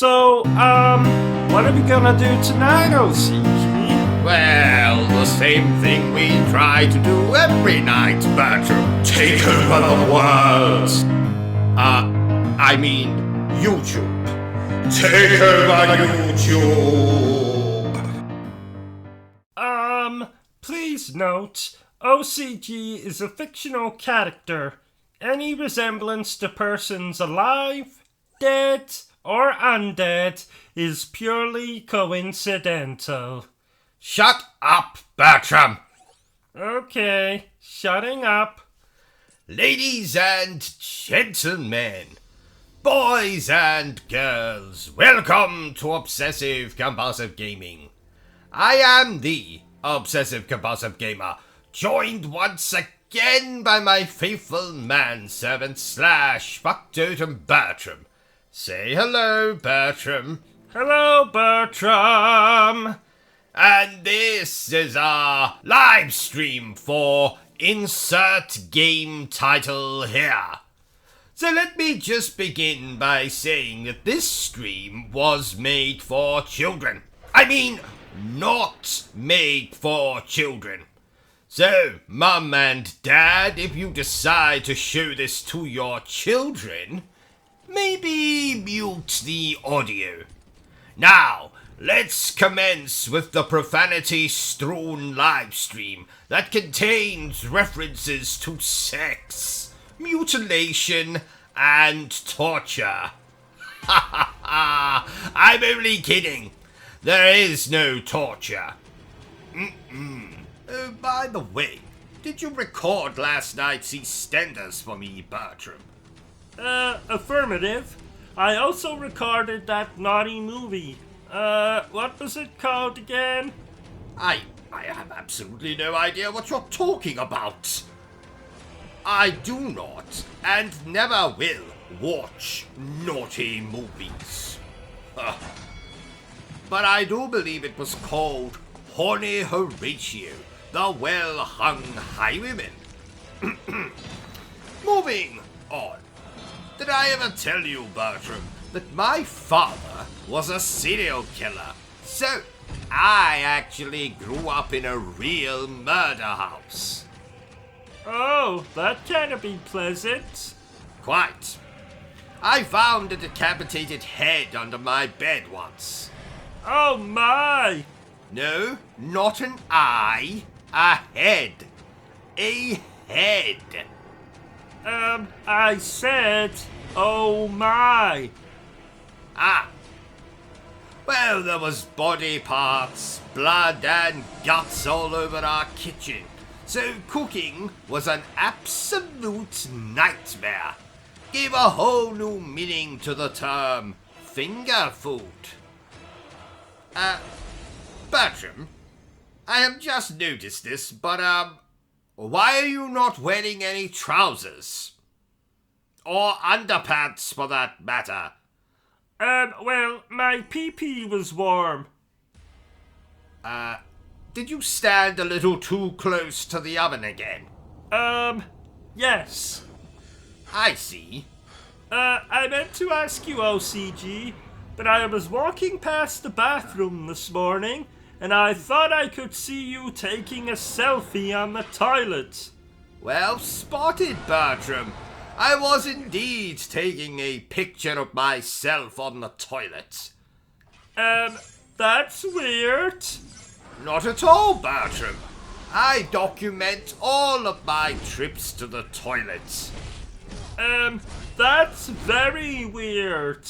What are we gonna do tonight, O.C.G? Well, the same thing we try to do every night, Bertrum. Take over the world. I mean, YouTube. Take over YouTube. Please note, O.C.G is a fictional character. Any resemblance to persons alive, dead, or undead is purely coincidental. Shut up, Bertrum. Okay, shutting up. Ladies and gentlemen, boys and girls, welcome to Obsessive Compulsive Gaming. I am the Obsessive Compulsive Gamer, joined once again by my faithful manservant / factotum Bertrum. Say hello, Bertrum. Hello, Bertrum. And this is our live stream for Insert Game Title here. So let me just begin by saying that this stream was made for children. I mean, not made for children. So, Mum and Dad, if you decide to show this to your children, maybe mute the audio. Now, let's commence with the profanity-strewn livestream that contains references to sex, mutilation, and torture. Ha ha ha! I'm only kidding. There is no torture. Oh, by the way, did you record last night's EastEnders for me, Bertrum? Affirmative. I also recorded that naughty movie. What was it called again? I have absolutely no idea what you're talking about. I do not, and never will, watch naughty movies. But I do believe it was called Horny Horatio, the Well-Hung Highwayman. Moving on. Did I ever tell you, Bertrum, that my father was a serial killer? So, I actually grew up in a real murder house. Oh, that can't be pleasant. Quite. I found a decapitated head under my bed once. Oh my! No, not an eye. A head. A head. I said, oh my. Ah. Well, there was body parts, blood and guts all over our kitchen. So cooking was an absolute nightmare. Gave a whole new meaning to the term finger food. Bertrum, I have just noticed this, but, why are you not wearing any trousers? Or underpants, for that matter? Well, my pee-pee was warm. Did you stand a little too close to the oven again? Yes. I see. I meant to ask you, O.C.G, but I was walking past the bathroom this morning, and I thought I could see you taking a selfie on the toilet. Well spotted, Bertrum. I was indeed taking a picture of myself on the toilet. That's weird. Not at all, Bertrum. I document all of my trips to the toilet. That's very weird.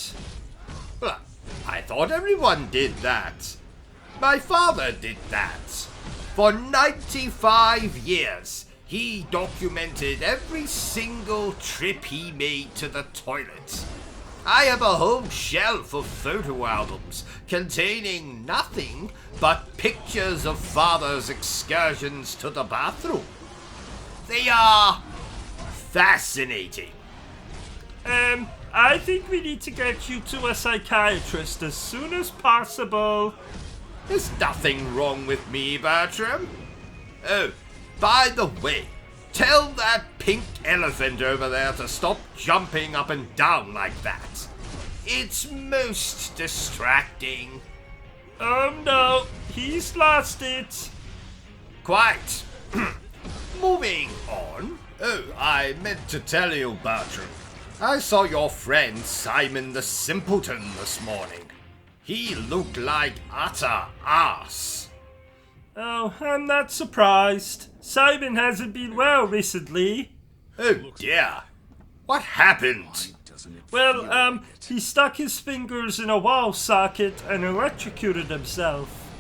Well, I thought everyone did that. My father did that. For 95 years, he documented every single trip he made to the toilet. I have a whole shelf of photo albums containing nothing but pictures of father's excursions to the bathroom. They are fascinating. I think we need to get you to a psychiatrist as soon as possible. There's nothing wrong with me, Bertrum. Oh, by the way, tell that pink elephant over there to stop jumping up and down like that. It's most distracting. Oh no, he's lost it. Quite. Moving on. Oh, I meant to tell you, Bertrum. I saw your friend Simon the Simpleton this morning. He looked like utter arse. Oh, I'm not surprised. Simon hasn't been well recently. Oh dear. What happened? Well, he stuck his fingers in a wall socket and electrocuted himself.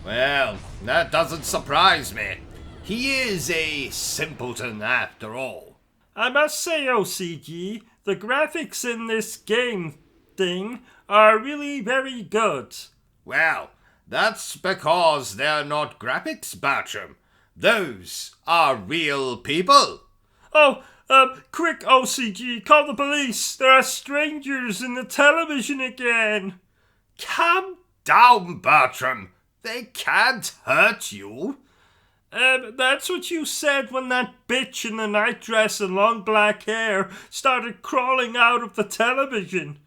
Well, that doesn't surprise me. He is a simpleton after all. I must say, O.C.G, the graphics in this game thing are really very good. Well, that's because they're not graphics, Bertram. Those are real people. Oh, quick, O.C.G, call the police. There are strangers in the television again. Calm down, Bertram. They can't hurt you. That's what you said when that bitch in the nightdress and long black hair started crawling out of the television.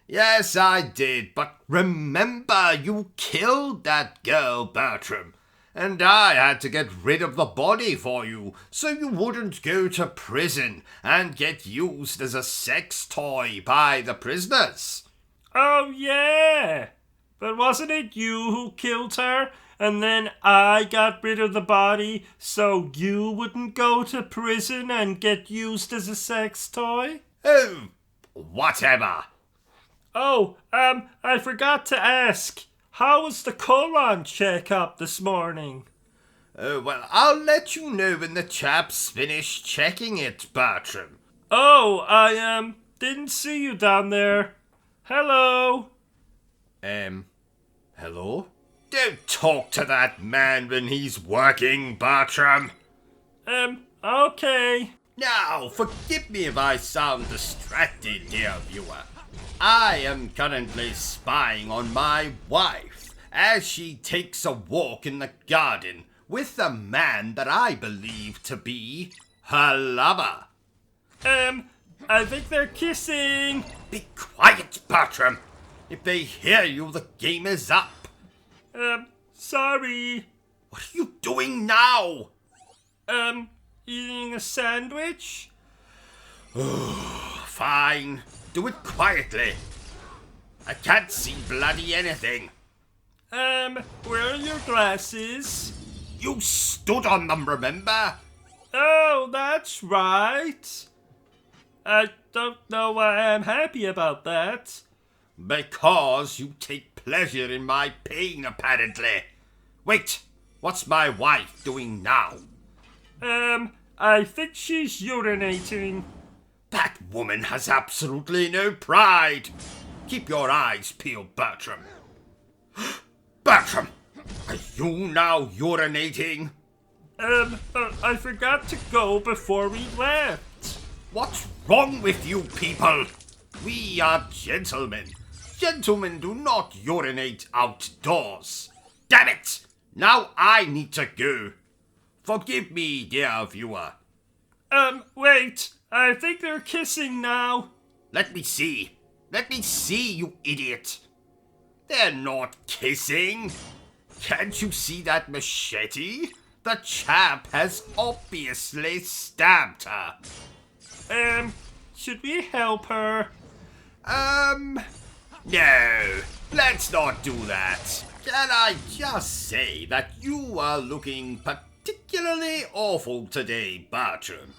Yes, I did, but remember you killed that girl, Bertram. And I had to get rid of the body for you, so you wouldn't go to prison and get used as a sex toy by the prisoners. Oh, yeah. But wasn't it you who killed her? And then I got rid of the body so you wouldn't go to prison and get used as a sex toy? Oh, whatever. Oh, I forgot to ask. How was the colon checkup this morning? Oh, well, I'll let you know when the chaps finish checking it, Bertram. Oh, I, didn't see you down there. Hello? Hello? Don't talk to that man when he's working, Bertram. Okay. Now, forgive me if I sound distracted, dear viewer. I am currently spying on my wife as she takes a walk in the garden with a man that I believe to be her lover. I think they're kissing. Be quiet, Bertram. If they hear you, the game is up. Sorry. What are you doing now? Eating a sandwich? Fine. Do it quietly. I can't see bloody anything. Where are your glasses? You stood on them, remember? Oh, that's right. I don't know why I'm happy about that. Because you take pleasure in my pain, apparently. Wait, what's my wife doing now? I think she's urinating. That woman has absolutely no pride. Keep your eyes peeled, Bertram. Bertram, are you now urinating? I forgot to go before we left. What's wrong with you people? We are gentlemen. Gentlemen do not urinate outdoors. Damn it! Now I need to go. Forgive me, dear viewer. Wait. I think they're kissing now. Let me see. Let me see, you idiot. They're not kissing. Can't you see that machete? The chap has obviously stabbed her. Should we help her? No. Let's not do that. Can I just say that you are looking particularly awful today, Bertram?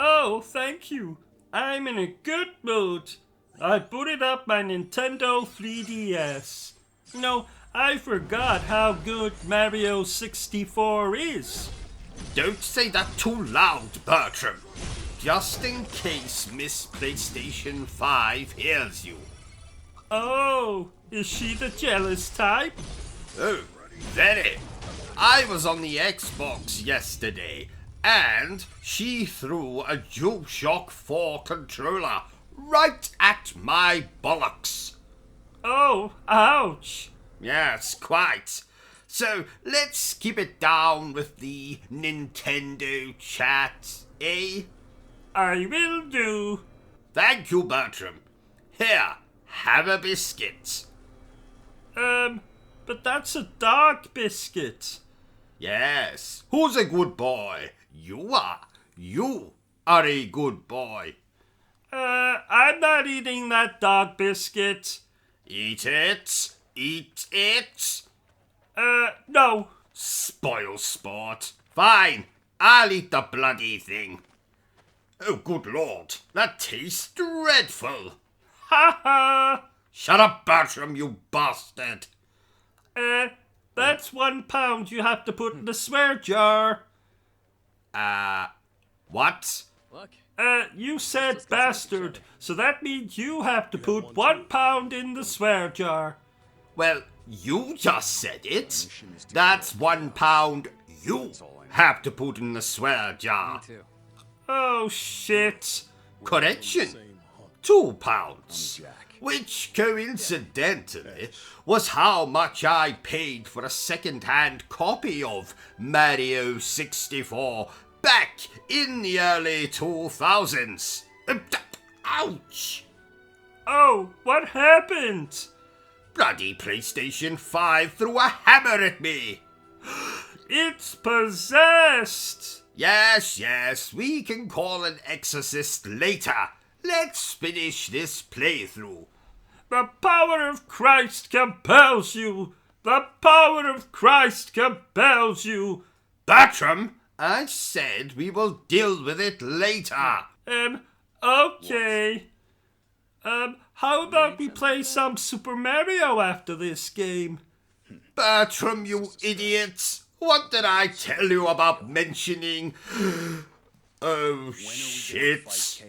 Oh, thank you. I'm in a good mood. I booted up my Nintendo 3DS. You know, I forgot how good Mario 64 is. Don't say that too loud, Bertram. Just in case Miss PlayStation 5 hears you. Oh, is she the jealous type? Oh, very. I was on the Xbox yesterday, and she threw a DualShock 4 controller right at my bollocks. Oh, ouch. Yes, quite. So let's keep it down with the Nintendo chat, eh? I will do. Thank you, Bertram. Here, have a biscuit. But that's a dog biscuit. Yes, who's a good boy? You are. You are a good boy. I'm not eating that dog biscuit. Eat it. Eat it. No. Spoil sport. Fine, I'll eat the bloody thing. Oh, good lord, that tastes dreadful. Ha ha! Shut up, Bertrum, you bastard. That's £1 you have to put in the swear jar. What? You said bastard, so that means you have to put £1 in the swear jar. Well, you just said it. That's £1 you have to put in the swear jar. Oh, shit. Correction. £2. Which, coincidentally, was how much I paid for a second-hand copy of Mario 64 back in the early 2000s. Ouch! Oh, what happened? Bloody PlayStation 5 threw a hammer at me. It's possessed. Yes, we can call an exorcist later. Let's finish this playthrough. The power of Christ compels you. The power of Christ compels you. Bertrum, I said we will deal with it later. Okay. How about we play some Super Mario after this game? Bertrum, you idiot. What did I tell you about mentioning? Oh, shit.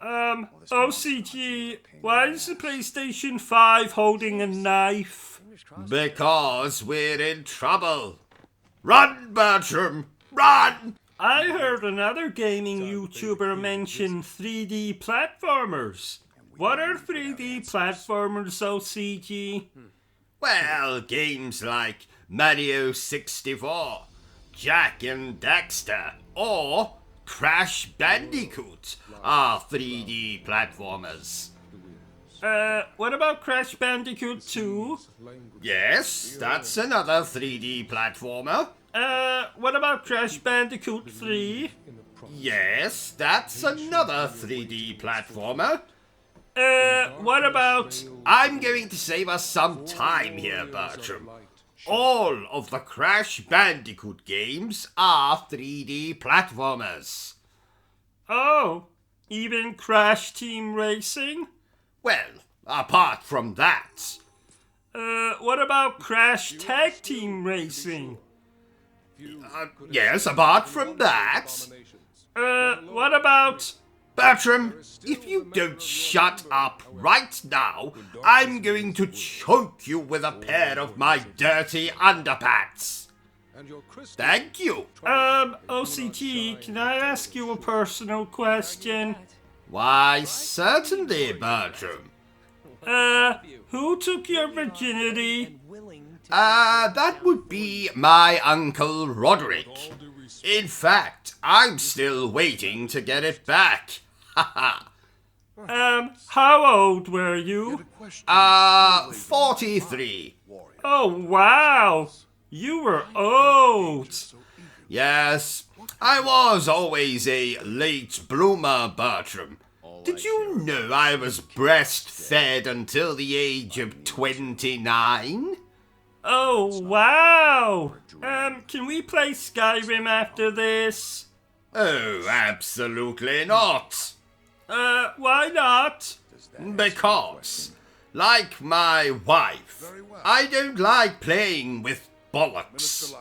O.C.G, why is the PlayStation 5 holding a knife? Because we're in trouble. Run, Bertrum, run! I heard another gaming YouTuber mention 3D platformers. What are 3D platformers, O.C.G? Well, games like Mario 64, Jak and Daxter, or Crash Bandicoot are 3D platformers. What about Crash Bandicoot 2? Yes, that's another 3D platformer. What about Crash Bandicoot 3? Yes, that's another 3D platformer. What about... I'm going to save us some time here, Bertrum. All of the Crash Bandicoot games are 3D platformers. Oh, even Crash Team Racing? Well, apart from that. What about Crash Tag Team Racing? Yes, apart from that. What about... Bertrum, if you don't shut up right now, I'm going to choke you with a pair of my dirty underpants. Thank you. O.C.G, can I ask you a personal question? Why, certainly, Bertrum. Who took your virginity? That would be my Uncle Roderick. In fact, I'm still waiting to get it back. Ha ha. How old were you? 43. Oh, wow. You were old. Yes, I was always a late bloomer, Bertrum. Did you know I was breastfed until the age of 29? Oh, wow. Can we play Skyrim after this? Oh, absolutely not. Why not? Because, like my wife, I don't like playing with bollocks.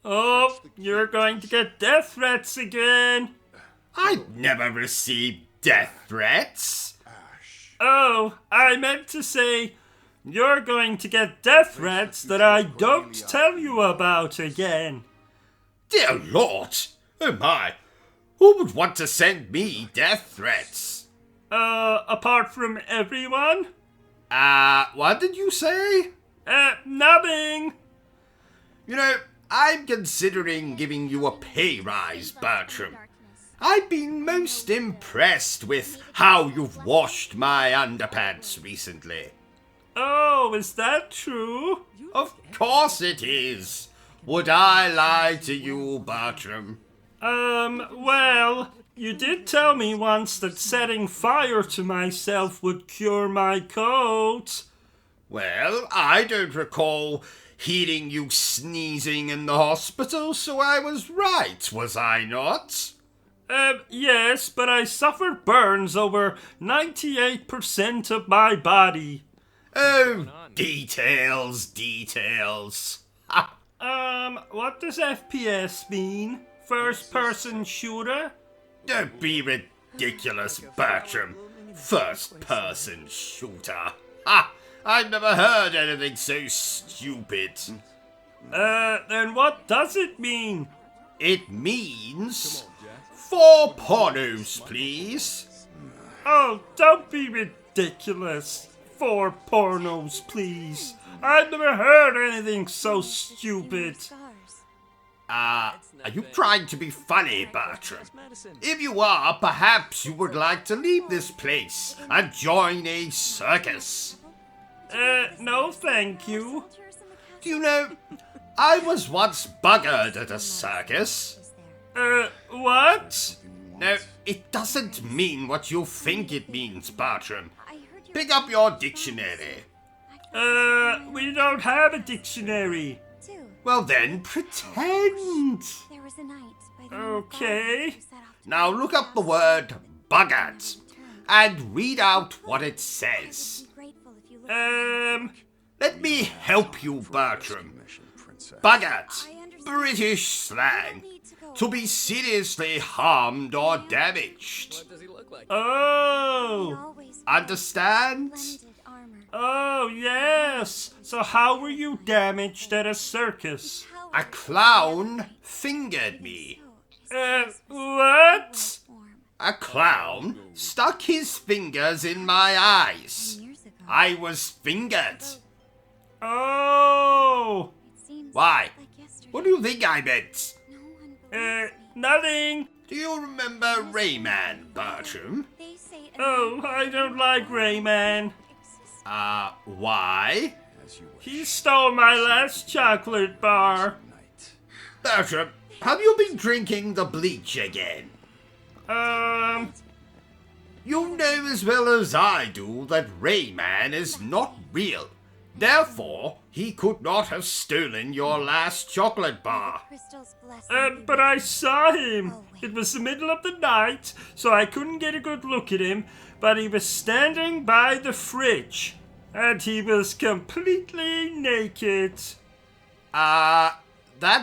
Oh, you're going to get death threats again. I've never received death threats. Oh, I meant to say, you're going to get death threats that I don't tell you about again. Dear Lord, oh my, who would want to send me death threats? Apart from everyone? What did you say? Nothing. You know, I'm considering giving you a pay rise, Bertrum. I've been most impressed with how you've washed my underpants recently. Oh, is that true? Of course it is. Would I lie to you, Bertram? Well, you did tell me once that setting fire to myself would cure my coat. Well, I don't recall hearing you sneezing in the hospital, so I was right, was I not? Yes, but I suffered burns over 98% of my body. Oh, details. What does FPS mean? First person shooter? Don't be ridiculous, Bertram. First person shooter. Ha! I've never heard anything so stupid. Then what does it mean? It means 4 pornos, please. Oh, don't be ridiculous. 4 pornos, please. I've never heard anything so stupid. Are you trying to be funny, Bertram? If you are, perhaps you would like to leave this place and join a circus. No thank you. Do you know, I was once buggered at a circus. What? No, it doesn't mean what you think it means, Bertram. Pick up your dictionary. We don't have a dictionary. Well then, pretend. Okay. Now look up the word buggered and read out what it says. Let me help you, Bertram. Buggered, British slang. To be seriously harmed or damaged. Oh. Understand? Oh, yes. So how were you damaged at a circus? A clown fingered me. What? A clown stuck his fingers in my eyes. I was fingered. Oh. Why? What do you think I meant? Nothing. Do you remember Rayman, Bertram? Oh, I don't like Rayman. Why? He stole my last chocolate bar. Bertram, have you been drinking the bleach again? You know as well as I do that Rayman is not real. Therefore, he could not have stolen your last chocolate bar. But I saw him. It was the middle of the night, so I couldn't get a good look at him, but he was standing by the fridge, and he was completely naked. That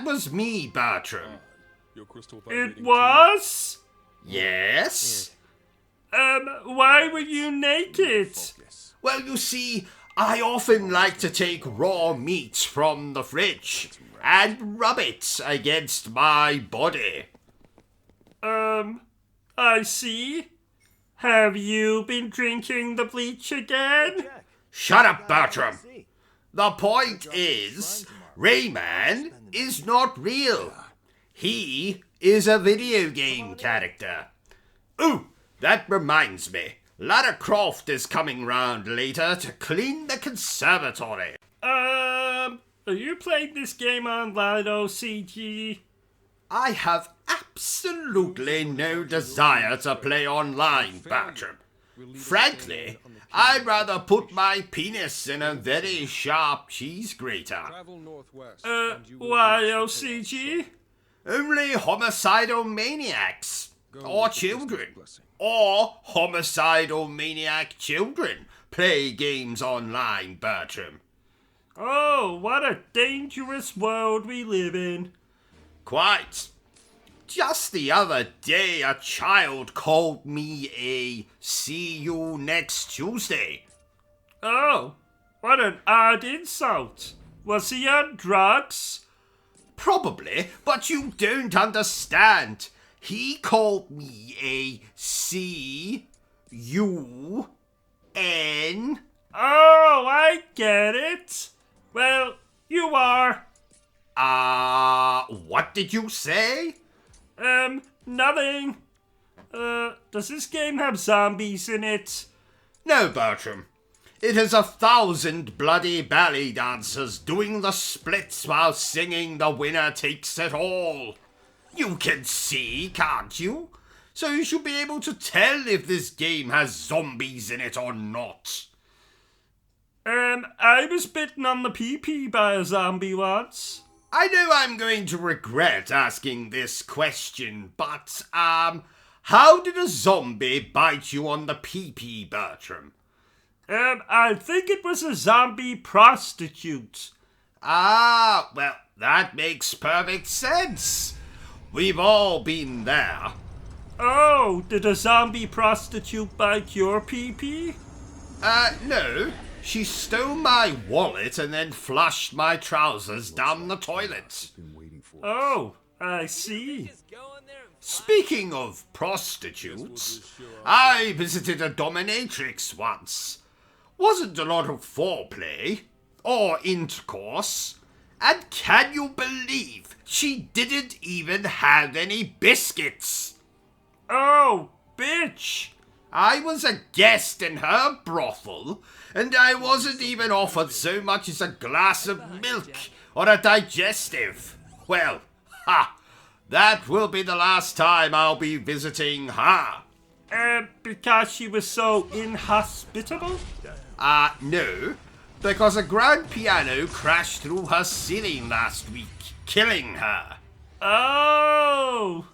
was me, Bertram. It was? Yes? Why were you naked? Well, you see, I often like to take raw meat from the fridge and rub it against my body. I see. Have you been drinking the bleach again? Shut up, Bertram. The point is, Rayman is not real. He is a video game character. Ooh, that reminds me. Lara Croft is coming round later to clean the conservatory. Are you playing this game online, O.C.G? I have absolutely no desire to play online, Bertram. Frankly, I'd rather put my penis in a very sharp cheese grater. Why, O.C.G? Only homicidal maniacs, or children, or homicidal maniac children play games online, Bertram. Oh, what a dangerous world we live in. Quite. Just the other day, a child called me a "see you next Tuesday." Oh, what an odd insult. Was he on drugs? Probably, but you don't understand. He called me a C-U-N. Oh, I get it. Well, you are. What did you say? Nothing. Does this game have zombies in it? No, Bertram. It has 1,000 bloody ballet dancers doing the splits while singing The Winner Takes It All. You can see, can't you? So you should be able to tell if this game has zombies in it or not. I was bitten on the pee-pee by a zombie once. I know I'm going to regret asking this question, but, how did a zombie bite you on the pee-pee, Bertram? I think it was a zombie prostitute. Ah, well, that makes perfect sense. We've all been there. Oh, did a zombie prostitute bite your pee-pee? No. She stole my wallet and then flushed my trousers down the toilet. Oh, I see. Speaking of prostitutes, I visited a dominatrix once. Wasn't a lot of foreplay or intercourse. And can you believe she didn't even have any biscuits? Oh, bitch. I was a guest in her brothel, and I wasn't even offered so much as a glass of milk or a digestive. Well, that will be the last time I'll be visiting her. Because she was so inhospitable? No, because a grand piano crashed through her ceiling last week, killing her. Oh,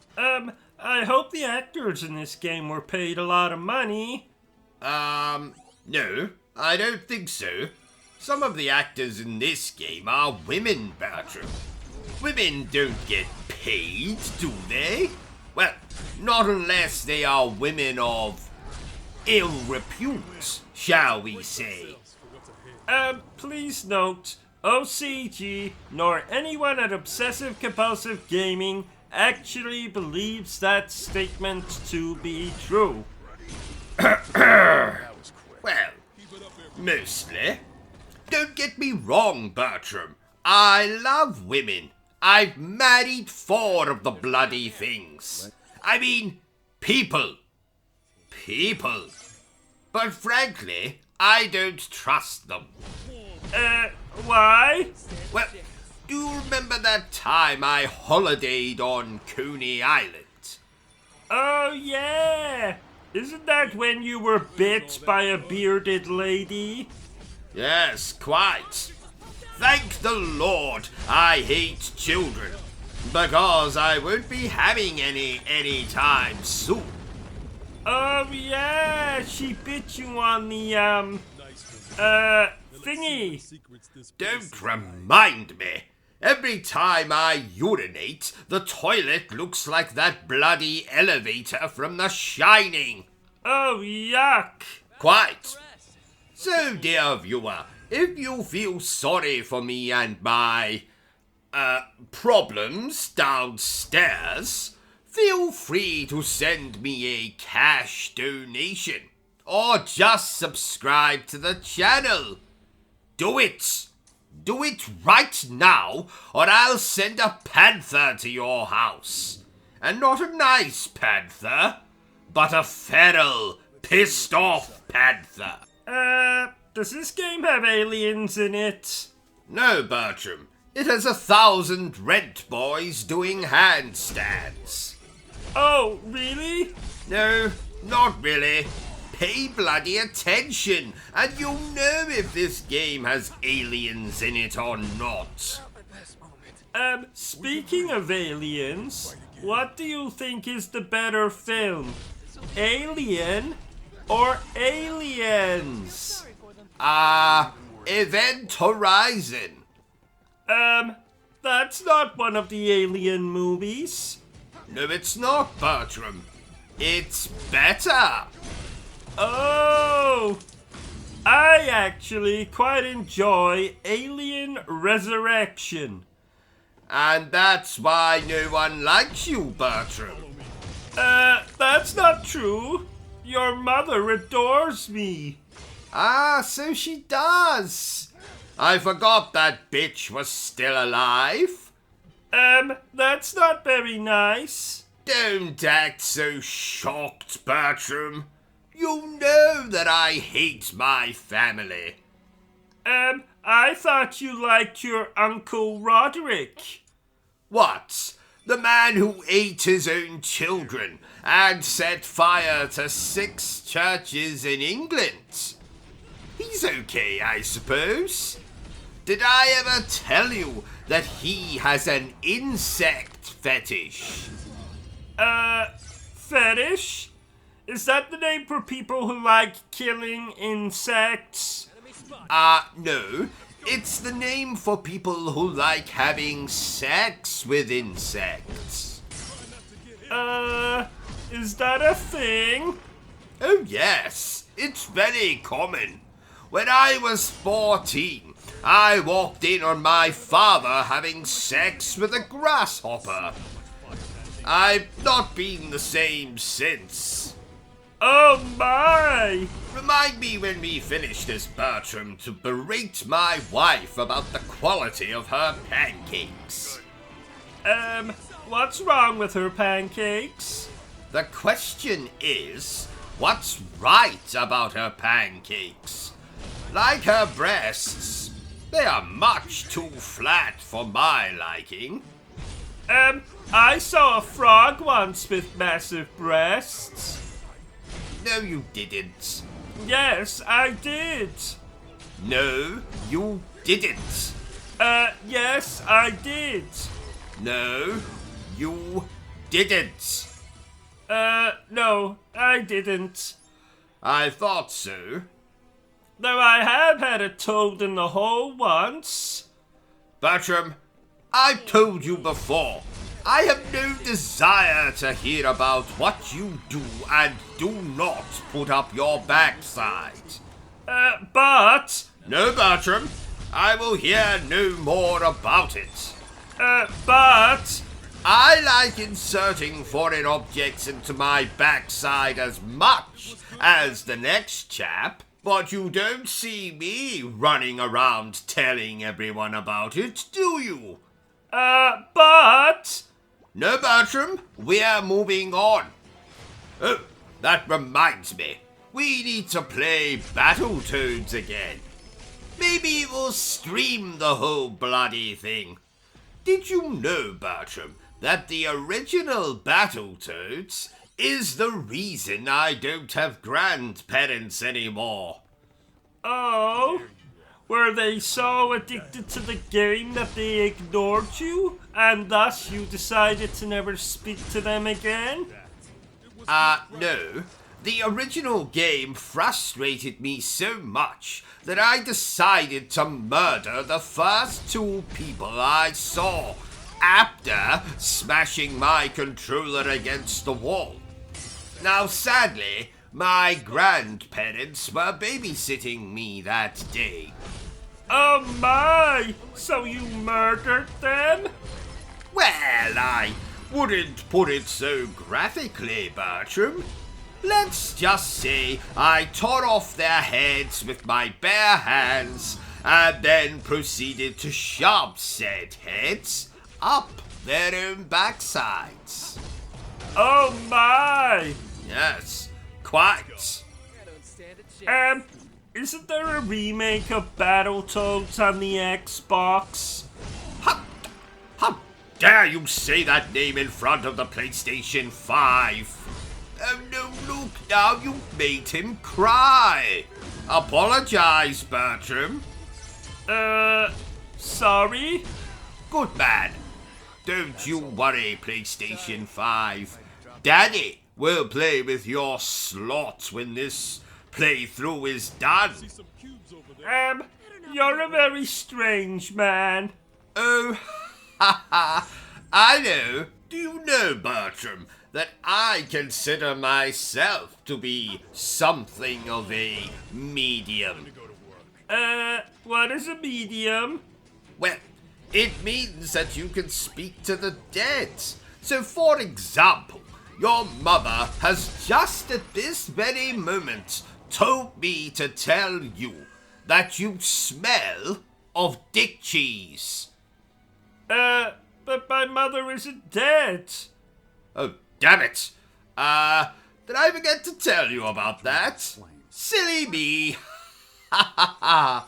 I hope the actors in this game were paid a lot of money. No, I don't think so. Some of the actors in this game are women, Bertram. Women don't get paid, do they? Well, not unless they are women of ill repute, shall we say. Please note, O.C.G. nor anyone at Obsessive Compulsive Gaming actually believes that statement to be true. Well, mostly. Don't get me wrong, Bertram. I love women. I've married 4 of the bloody things. I mean, people. People. But frankly, I don't trust them. Why? Well, do you remember that time I holidayed on Coney Island? Oh, yeah. Isn't that when you were bit by a bearded lady? Yes, quite. Thank the Lord I hate children, because I won't be having any time soon. Oh, yeah, she bit you on the, thingy. Don't remind me. Every time I urinate, the toilet looks like that bloody elevator from The Shining. Oh, yuck. Quite. So, dear viewer, if you feel sorry for me and my, problems downstairs, feel free to send me a cash donation, or just subscribe to the channel. Do it! Do it right now, or I'll send a panther to your house. And not a nice panther, but a feral, pissed off panther. Does this game have aliens in it? No, Bertram. It has 1,000 rent boys doing handstands. Oh, really? No, not really. Pay bloody attention, and you'll know if this game has aliens in it or not. Speaking of aliens, what do you think is the better film? Alien or Aliens? Event Horizon. That's not one of the Alien movies. No, it's not, Bertram. It's better. Oh! I actually quite enjoy Alien Resurrection. And that's why no one likes you, Bertram. That's not true. Your mother adores me. Ah, so she does. I forgot that bitch was still alive. That's not very nice. Don't act so shocked, Bertram. You know that I hate my family. I thought you liked your Uncle Roderick. What? The man who ate his own children and set fire to 6 churches in England? He's okay, I suppose. Did I ever tell you that he has an insect fetish? Fetish? Is that the name for people who like killing insects? No. It's the name for people who like having sex with insects. Is that a thing? Oh yes, it's very common. When I was 14, I walked in on my father having sex with a grasshopper. I've not been the same since. Oh my! Remind me when we finish this, Bertram, to berate my wife about the quality of her pancakes. What's wrong with her pancakes? The question is, what's right about her pancakes? Like her breasts, they are much too flat for my liking. I saw a frog once with massive breasts. No, you didn't. Yes, I did. No, you didn't. Yes, I did. No, you didn't. No, I didn't. I thought so. Though I have had a toad in the hole once. Bertram, I've told you before, I have no desire to hear about what you do and do not put up your backside. But... No, Bertram, I will hear no more about it. But... I like inserting foreign objects into my backside as much as the next chap, but you don't see me running around telling everyone about it, do you? But... No, Bertram, we're moving on. Oh, that reminds me. We need to play Battletoads again. Maybe we'll stream the whole bloody thing. Did you know, Bertram, that the original Battletoads is the reason I don't have grandparents anymore? Oh? Were they so addicted to the game that they ignored you, and thus you decided to never speak to them again? No. The original game frustrated me so much that I decided to murder the first 2 people I saw after smashing my controller against the wall. Now, sadly, my grandparents were babysitting me that day. Oh my! So you murdered them? Well, I wouldn't put it so graphically, Bertram. Let's just say I tore off their heads with my bare hands and then proceeded to shove said heads up their own backsides. Oh my! Yes, quite. Isn't there a remake of Battletoads on the Xbox? How dare you say that name in front of the PlayStation 5? Oh no, look now, you made him cry. Apologize, Bertram. Sorry? Good man. Don't you worry, PlayStation 5. Daddy will play with your slot when this playthrough is done. You're a very strange man. Oh, ha ha. I know. Do you know, Bertram, that I consider myself to be something of a medium? What is a medium? Well, it means that you can speak to the dead. So, for example, your mother has just at this very moment told me to tell you that you smell of dick cheese. But my mother isn't dead. Oh, damn it. Did I forget to tell you about that? Silly me. How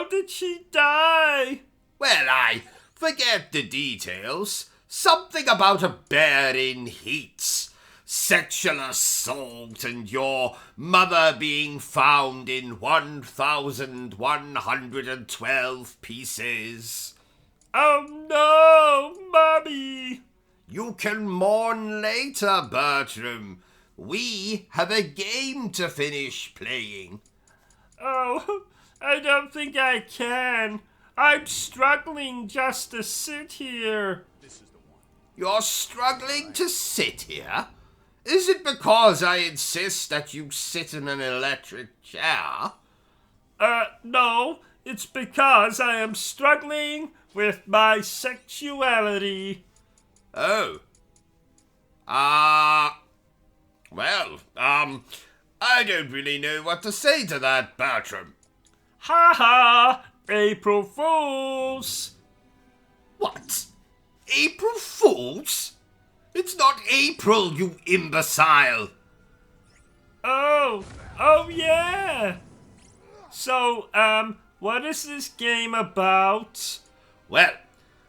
did she die? Well, I forget the details. Something about a bear in heat, sexual assault, and your mother being found in 1,112 pieces. Oh no, Mommy! You can mourn later, Bertram. We have a game to finish playing. Oh, I don't think I can. I'm struggling just to sit here. You're struggling to sit here? Is it because I insist that you sit in an electric chair? No, it's because I am struggling with my sexuality. Oh. Well, I don't really know what to say to that, Bertram. Ha ha! April Fools! What? April Fools? It's not April, you imbecile! Oh yeah! So, what is this game about? Well,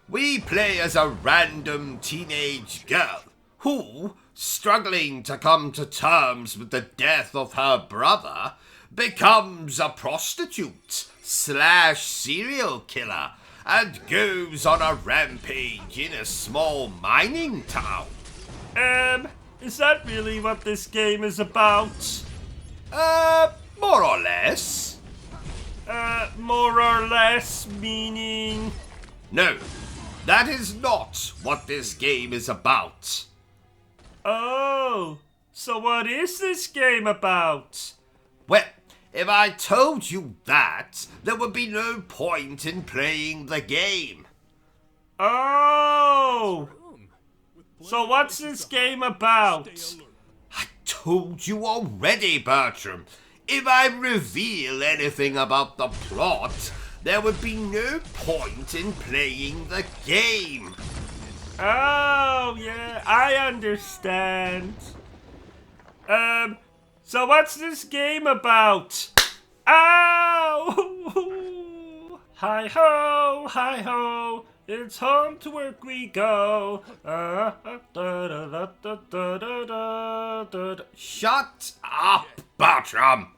we play as a random teenage girl who, struggling to come to terms with the death of her brother, becomes a prostitute / serial killer and goes on a rampage in a small mining town. Is that really what this game is about? More or less. More or less meaning... No, that is not what this game is about. Oh, so what is this game about? Well, if I told you that, there would be no point in playing the game. Oh! So what's this game about? I told you already, Bertram. If I reveal anything about the plot, there would be no point in playing the game. Oh, yeah, I understand. So what's this game about? Ow! Hi ho, it's home to work we go. Shut up, Bertram!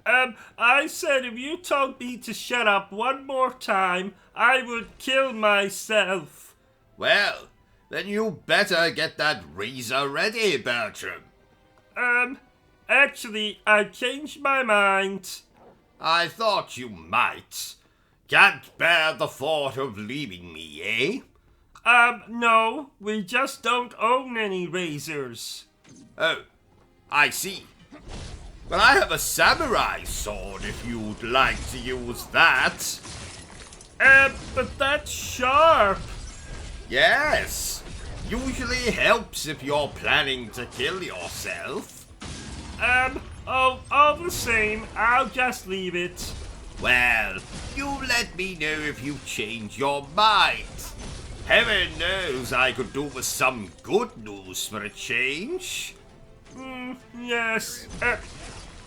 I said if you told me to shut up one more time, I would kill myself. Well, then you better get that razor ready, Bertram. Actually, I changed my mind. I thought you might. Can't bear the thought of leaving me, eh? No, we just don't own any razors. Oh, I see. Well, I have a samurai sword if you'd like to use that. But that's sharp. Yes. Usually helps if you're planning to kill yourself. All the same, I'll just leave it. Well, you let me know if you change your mind. Heaven knows I could do with some good news for a change. Yes.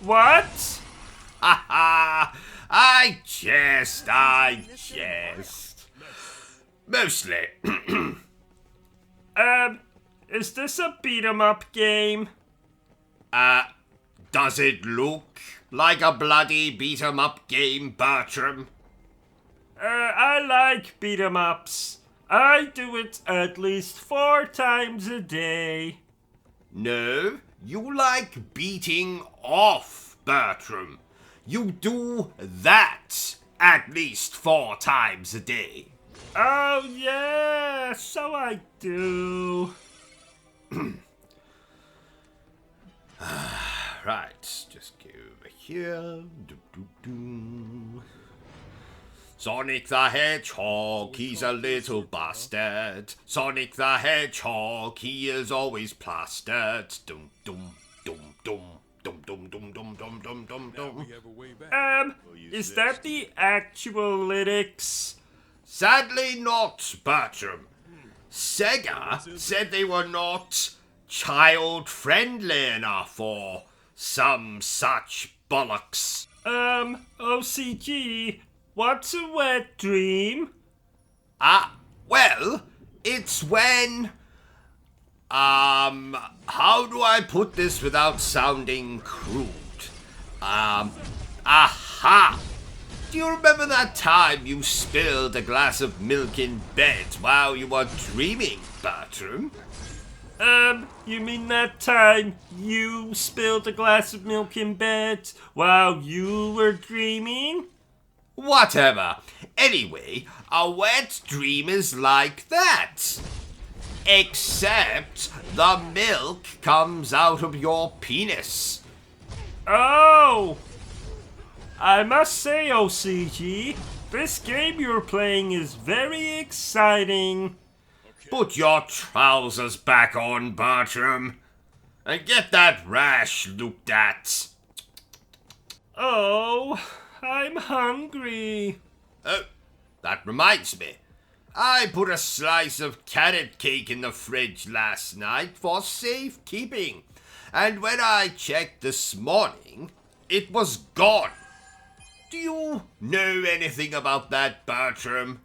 What? Ha ha! I jest. Mostly. Is this a beat-em-up game? Does it look like a bloody beat-em-up game, Bertram? I like beat-em-ups. I do it at least 4 times a day. No, you like beating off, Bertram. You do that at least 4 times a day. Oh, yeah, so I do. Right, just go over here. Sonic the Hedgehog, he's a little bastard. Sonic the Hedgehog, he is always plastered. Dum dum dum dum dum dum dum dum dum dum dum dum. Is that the actual lyrics? Sadly not, Bertram. Sega said they were not child-friendly enough or some such bollocks. O.C.G, what's a wet dream? Well, it's when... how do I put this without sounding crude? Aha! Do you remember that time you spilled a glass of milk in bed while you were dreaming, Bertrum? You mean that time you spilled a glass of milk in bed while you were dreaming? Whatever. Anyway, a wet dream is like that. Except the milk comes out of your penis. Oh! I must say, O.C.G, this game you're playing is very exciting. Put your trousers back on, Bertrum, and get that rash looked at. Oh, I'm hungry. Oh, that reminds me. I put a slice of carrot cake in the fridge last night for safekeeping, and when I checked this morning, it was gone. Do you know anything about that, Bertrum?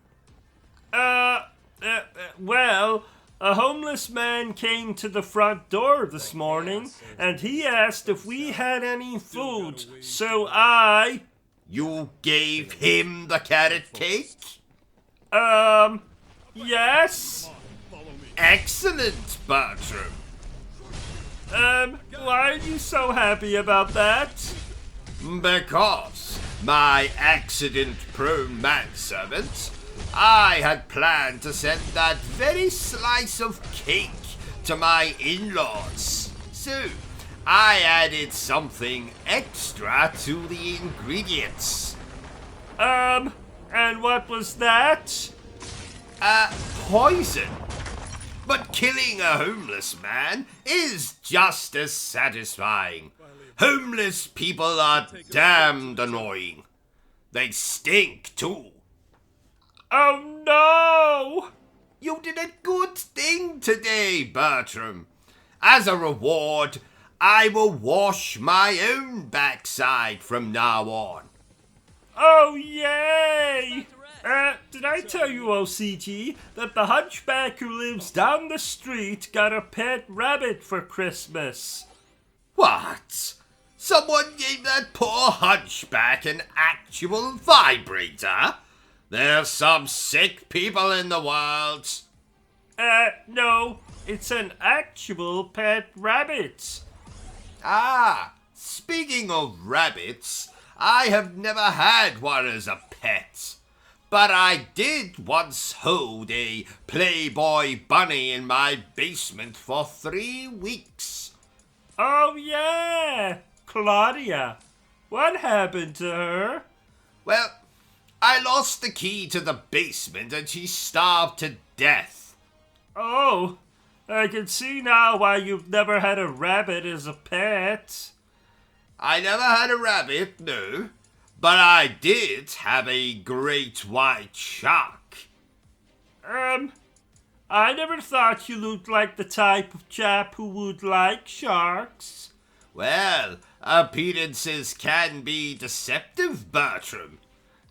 Well, a homeless man came to the front door this morning, and he asked if we had any food, so I... You gave him the carrot cake? Yes? Excellent, Bertrum. Why are you so happy about that? Because my accident-prone manservant, I had planned to send that very slice of cake to my in-laws. So, I added something extra to the ingredients. And what was that? Poison. But killing a homeless man is just as satisfying. Homeless people are damned annoying. They stink too. Oh no! You did a good thing today, Bertrum. As a reward, I will wash my own backside from now on. Oh yay! Did I tell you, O.C.G, that the hunchback who lives down the street got a pet rabbit for Christmas? What? Someone gave that poor hunchback an actual vibrator? There's some sick people in the world. No, it's an actual pet rabbit. Speaking of rabbits, I have never had one as a pet. But I did once hold a Playboy bunny in my basement for 3 weeks. Oh yeah, Claudia. What happened to her? Well, I lost the key to the basement and she starved to death. Oh, I can see now why you've never had a rabbit as a pet. I never had a rabbit, no. But I did have a great white shark. I never thought you looked like the type of chap who would like sharks. Well, appearances can be deceptive, Bertrum.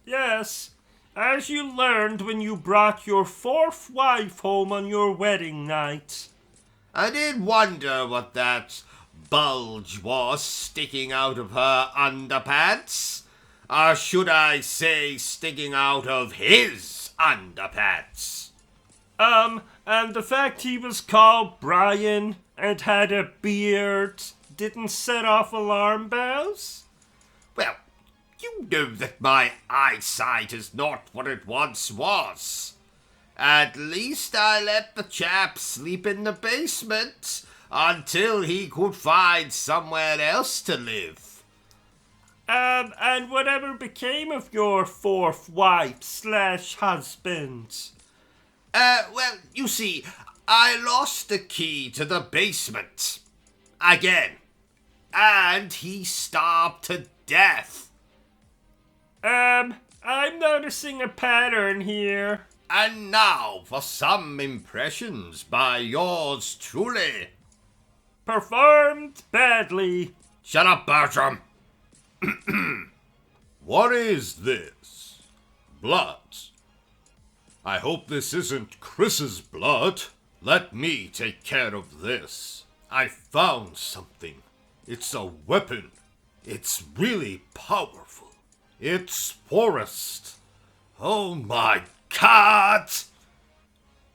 Yes, as you learned when you brought your 4th wife home on your wedding night. I did wonder what that bulge was sticking out of her underpants. Or should I say sticking out of his underpants? And the fact he was called Brian and had a beard didn't set off alarm bells? Well, you know that my eyesight is not what it once was. At least I let the chap sleep in the basement until he could find somewhere else to live. And whatever became of your 4th wife / husband? Well, you see, I lost the key to the basement. Again. And he starved to death. I'm noticing a pattern here. And now for some impressions by yours truly. Performed badly. Shut up, Bertram. What is this? Blood. I hope this isn't Chris's blood. Let me take care of this. I found something. It's a weapon. It's really powerful. It's Forrest. Oh my God!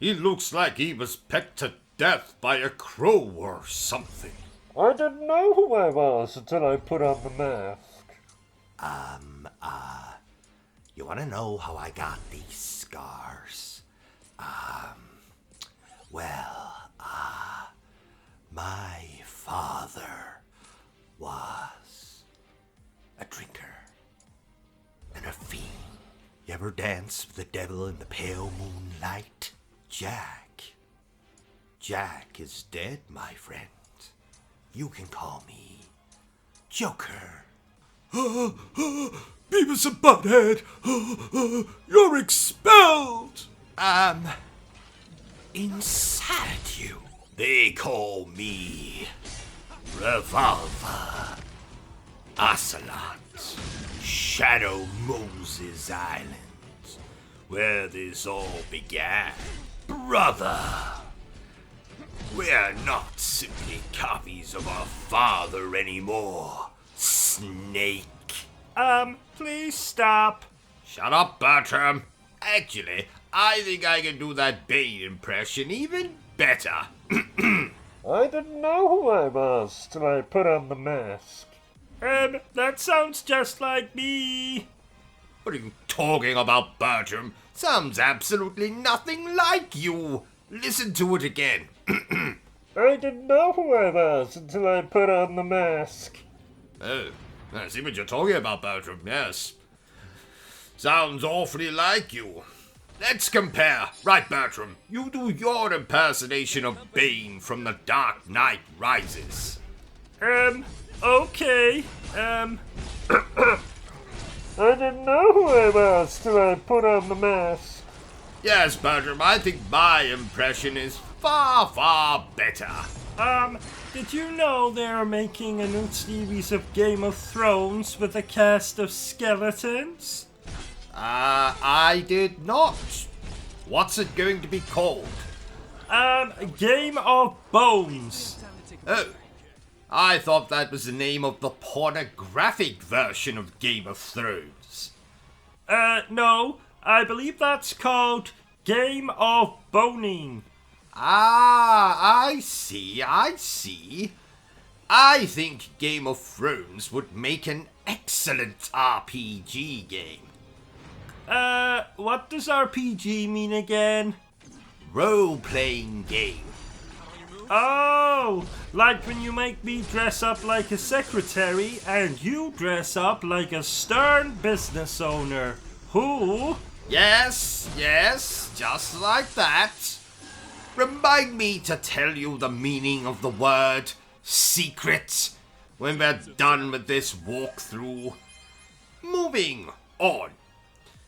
He looks like he was pecked to death by a crow or something. I didn't know who I was until I put on the mask. You wanna know how I got these scars? My father was a drinker and a fiend. You ever dance with the devil in the pale moonlight? Jack is dead, my friend. You can call me Joker. Beavis and Butthead, you're expelled! Inside you. They call me Revolver, Ocelot, Shadow Moses Island, where this all began. Brother, we're not simply copies of our father anymore, Snake. Please stop. Shut up, Bertram. Actually, I think I can do that Bane impression even better. I didn't know who I was till I put on the mask. That sounds just like me. What are you talking about, Bertram? Sounds absolutely nothing like you. Listen to it again. I didn't know who I was until I put on the mask. Oh, I see what you're talking about, Bertram, yes. Sounds awfully like you. Let's compare. Right, Bertram, you do your impersonation of Bane from The Dark Knight Rises. Okay. I didn't know who I was till I put on the mask. Yes, Bertram, I think my impression is far, far better. Did you know they're making a new series of Game of Thrones with a cast of skeletons? I did not. What's it going to be called? Game of Bones. Oh, I thought that was the name of the pornographic version of Game of Thrones. No, I believe that's called Game of Boning. Ah, I see. I think Game of Thrones would make an excellent RPG game. What does RPG mean again? Role-playing game. Oh, like when you make me dress up like a secretary and you dress up like a stern business owner. Who? Yes, just like that. Remind me to tell you the meaning of the word secret when we're done with this walkthrough. Moving on.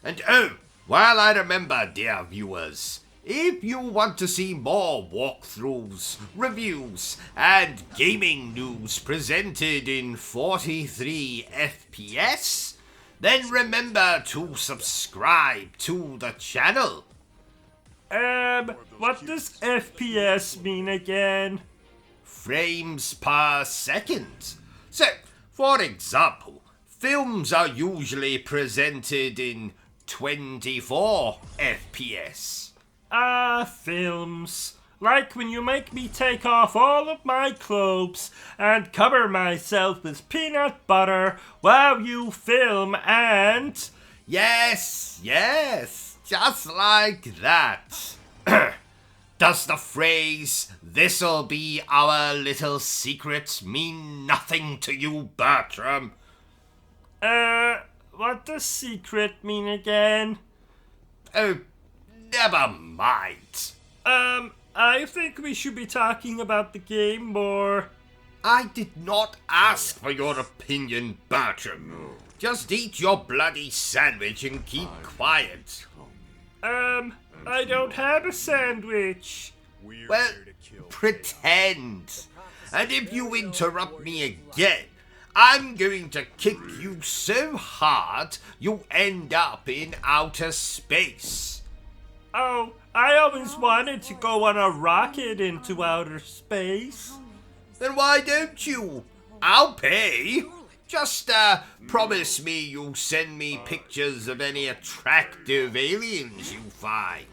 And oh, while I remember, dear viewers, if you want to see more walkthroughs, reviews, and gaming news presented in 43 FPS, then remember to subscribe to the channel. What does FPS mean again? Frames per second. So, for example, films are usually presented in 24 FPS. Films. Like when you make me take off all of my clothes and cover myself with peanut butter while you film and... Yes, just like that. Does the phrase, "this'll be our little secret," mean nothing to you, Bertram? What does secret mean again? Oh, never mind. I think we should be talking about the game more. I did not ask for your opinion, Bertram. Just eat your bloody sandwich and keep quiet. I don't have a sandwich. Well, pretend. And if you interrupt me again, I'm going to kick you so hard you'll end up in outer space. Oh, I always wanted to go on a rocket into outer space. Then why don't you? I'll pay. Just promise me you'll send me pictures of any attractive aliens you find.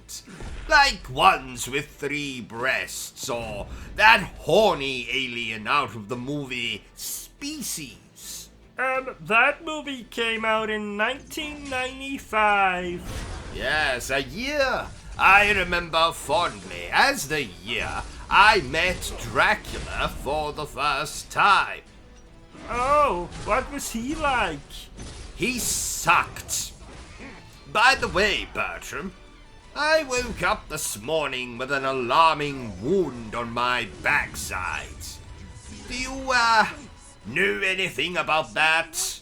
Like ones with 3 breasts, or that horny alien out of the movie Species. That movie came out in 1995. Yes, a year I remember fondly as the year I met Dracula for the first time. Oh, what was he like? He sucked. By the way, Bertram, I woke up this morning with an alarming wound on my backside. Do you, know anything about that?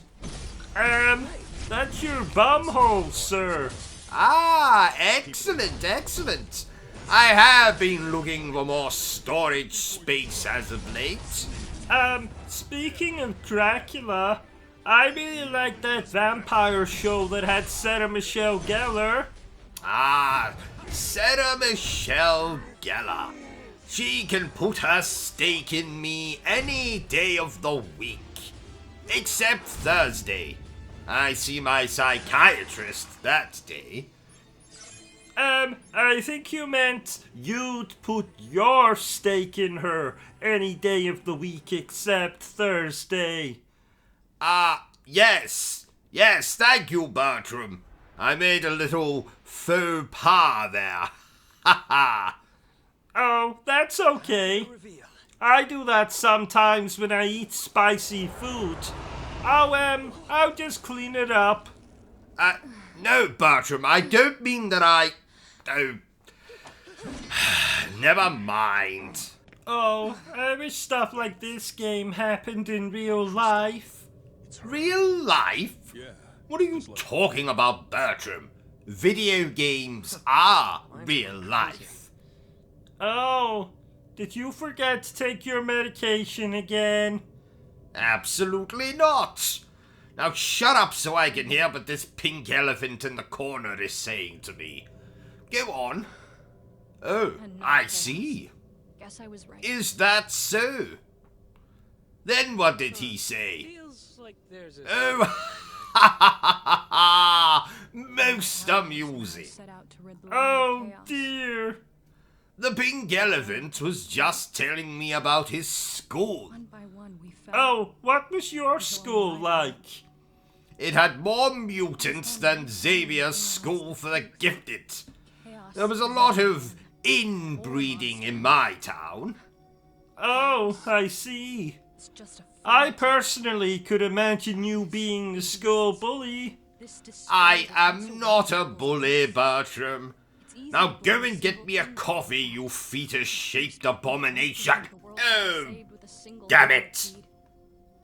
That's your bumhole, sir. Ah, excellent, excellent. I have been looking for more storage space as of late. Speaking of Dracula, I really like that vampire show that had Sarah Michelle Gellar. Ah, Sarah Michelle Gellar. She can put her stake in me any day of the week. Except Thursday. I see my psychiatrist that day. I think you meant you'd put your stake in her any day of the week except Thursday. Yes. Yes, thank you, Bertram. I made a little faux pas there. Ha ha. Oh, that's okay. I do that sometimes when I eat spicy food. I'll just clean it up. No, Bertram, I don't mean that Oh, never mind. Oh, I wish stuff like this game happened in real life. Real life? What are you talking about, Bertram? Video games are real life. Oh, did you forget to take your medication again? Absolutely not. Now shut up so I can hear what this pink elephant in the corner is saying to me. Go on. Oh, I see. Guess I was right. Is that so? Then what did he say? Feels like there's a Oh, most amusing. Set out to rid the world Oh of chaos. dear. The pink elephant was just telling me about his school. One by one we fell. Oh, what was your school like? It had more mutants than Xavier's school for the gifted. Chaos. There was a lot of inbreeding in my town. Oh, I see. It's just a I personally could imagine you being the school bully. I am not a bully, Bertram. Now go and get me a coffee, you fetus-shaped abomination. Oh, damn it.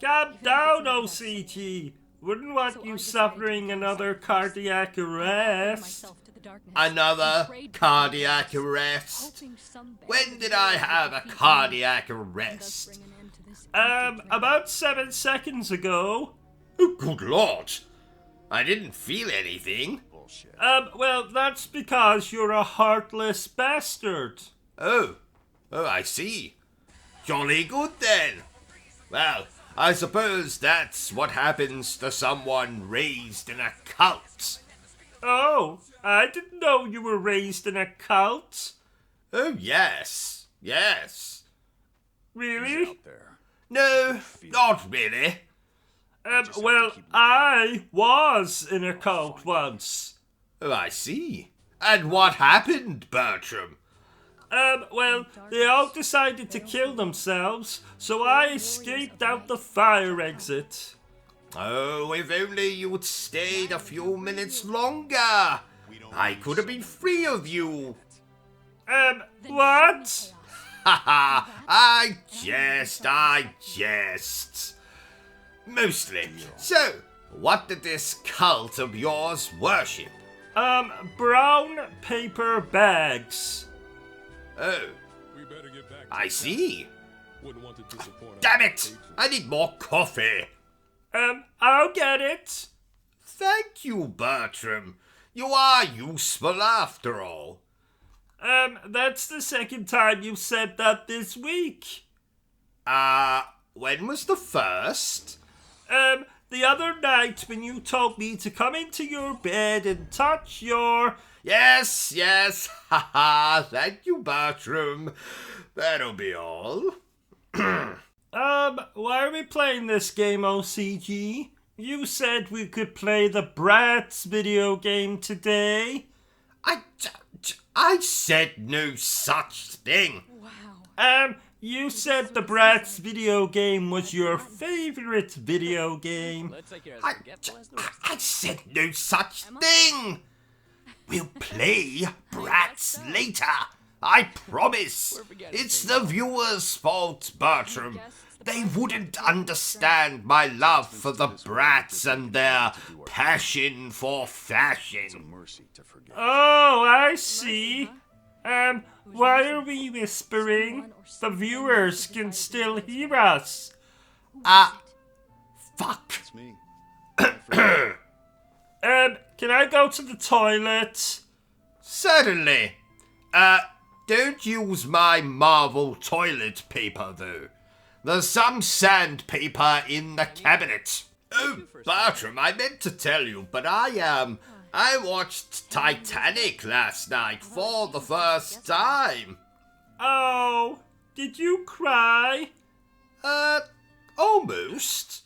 Calm down, O.C.G. Wouldn't want you suffering another cardiac arrest. Another cardiac arrest? When did I have a cardiac arrest? About 7 seconds ago. Oh, good Lord. I didn't feel anything. Well, that's because you're a heartless bastard. Oh, I see. Jolly good then. Well, I suppose that's what happens to someone raised in a cult. Oh, I didn't know you were raised in a cult. Oh, yes. Really? No, not really. Well, I was in a cult once. Oh, I see. And what happened, Bertram? Well, they all decided to kill themselves, so I escaped out the fire exit. Oh, if only you'd stayed a few minutes longer. I could have been free of you. What? Haha, I jest. Mostly. So, what did this cult of yours worship? Brown paper bags. Oh, We better get back to I see. Wouldn't want to disappoint Damn our it! patrons. I need more coffee. I'll get it. Thank you, Bertram. You are useful after all. That's the second time you said that this week. When was the first? The other night when you told me to come into your bed and touch your... Yes, haha, thank you, Bertram. That'll be all. Why are we playing this game, O.C.G? You said we could play the Bratz video game today. I said no such thing. Wow. You said the Bratz video game was your favorite video game. Let's take care of I, the forgetful as the rest. I said no such thing. We'll play Bratz later. I promise. It's the viewers' fault, Bertram. They wouldn't understand my love for the Bratz and their passion for fashion. Oh, I see. Why are we whispering? The viewers can still hear us. Fuck. Can I go to the toilet? Certainly. Don't use my Marvel toilet paper, though. There's some sandpaper in the cabinet. Oh, Bertram, I meant to tell you, but I watched Titanic last night for the first time. Oh, did you cry? Almost.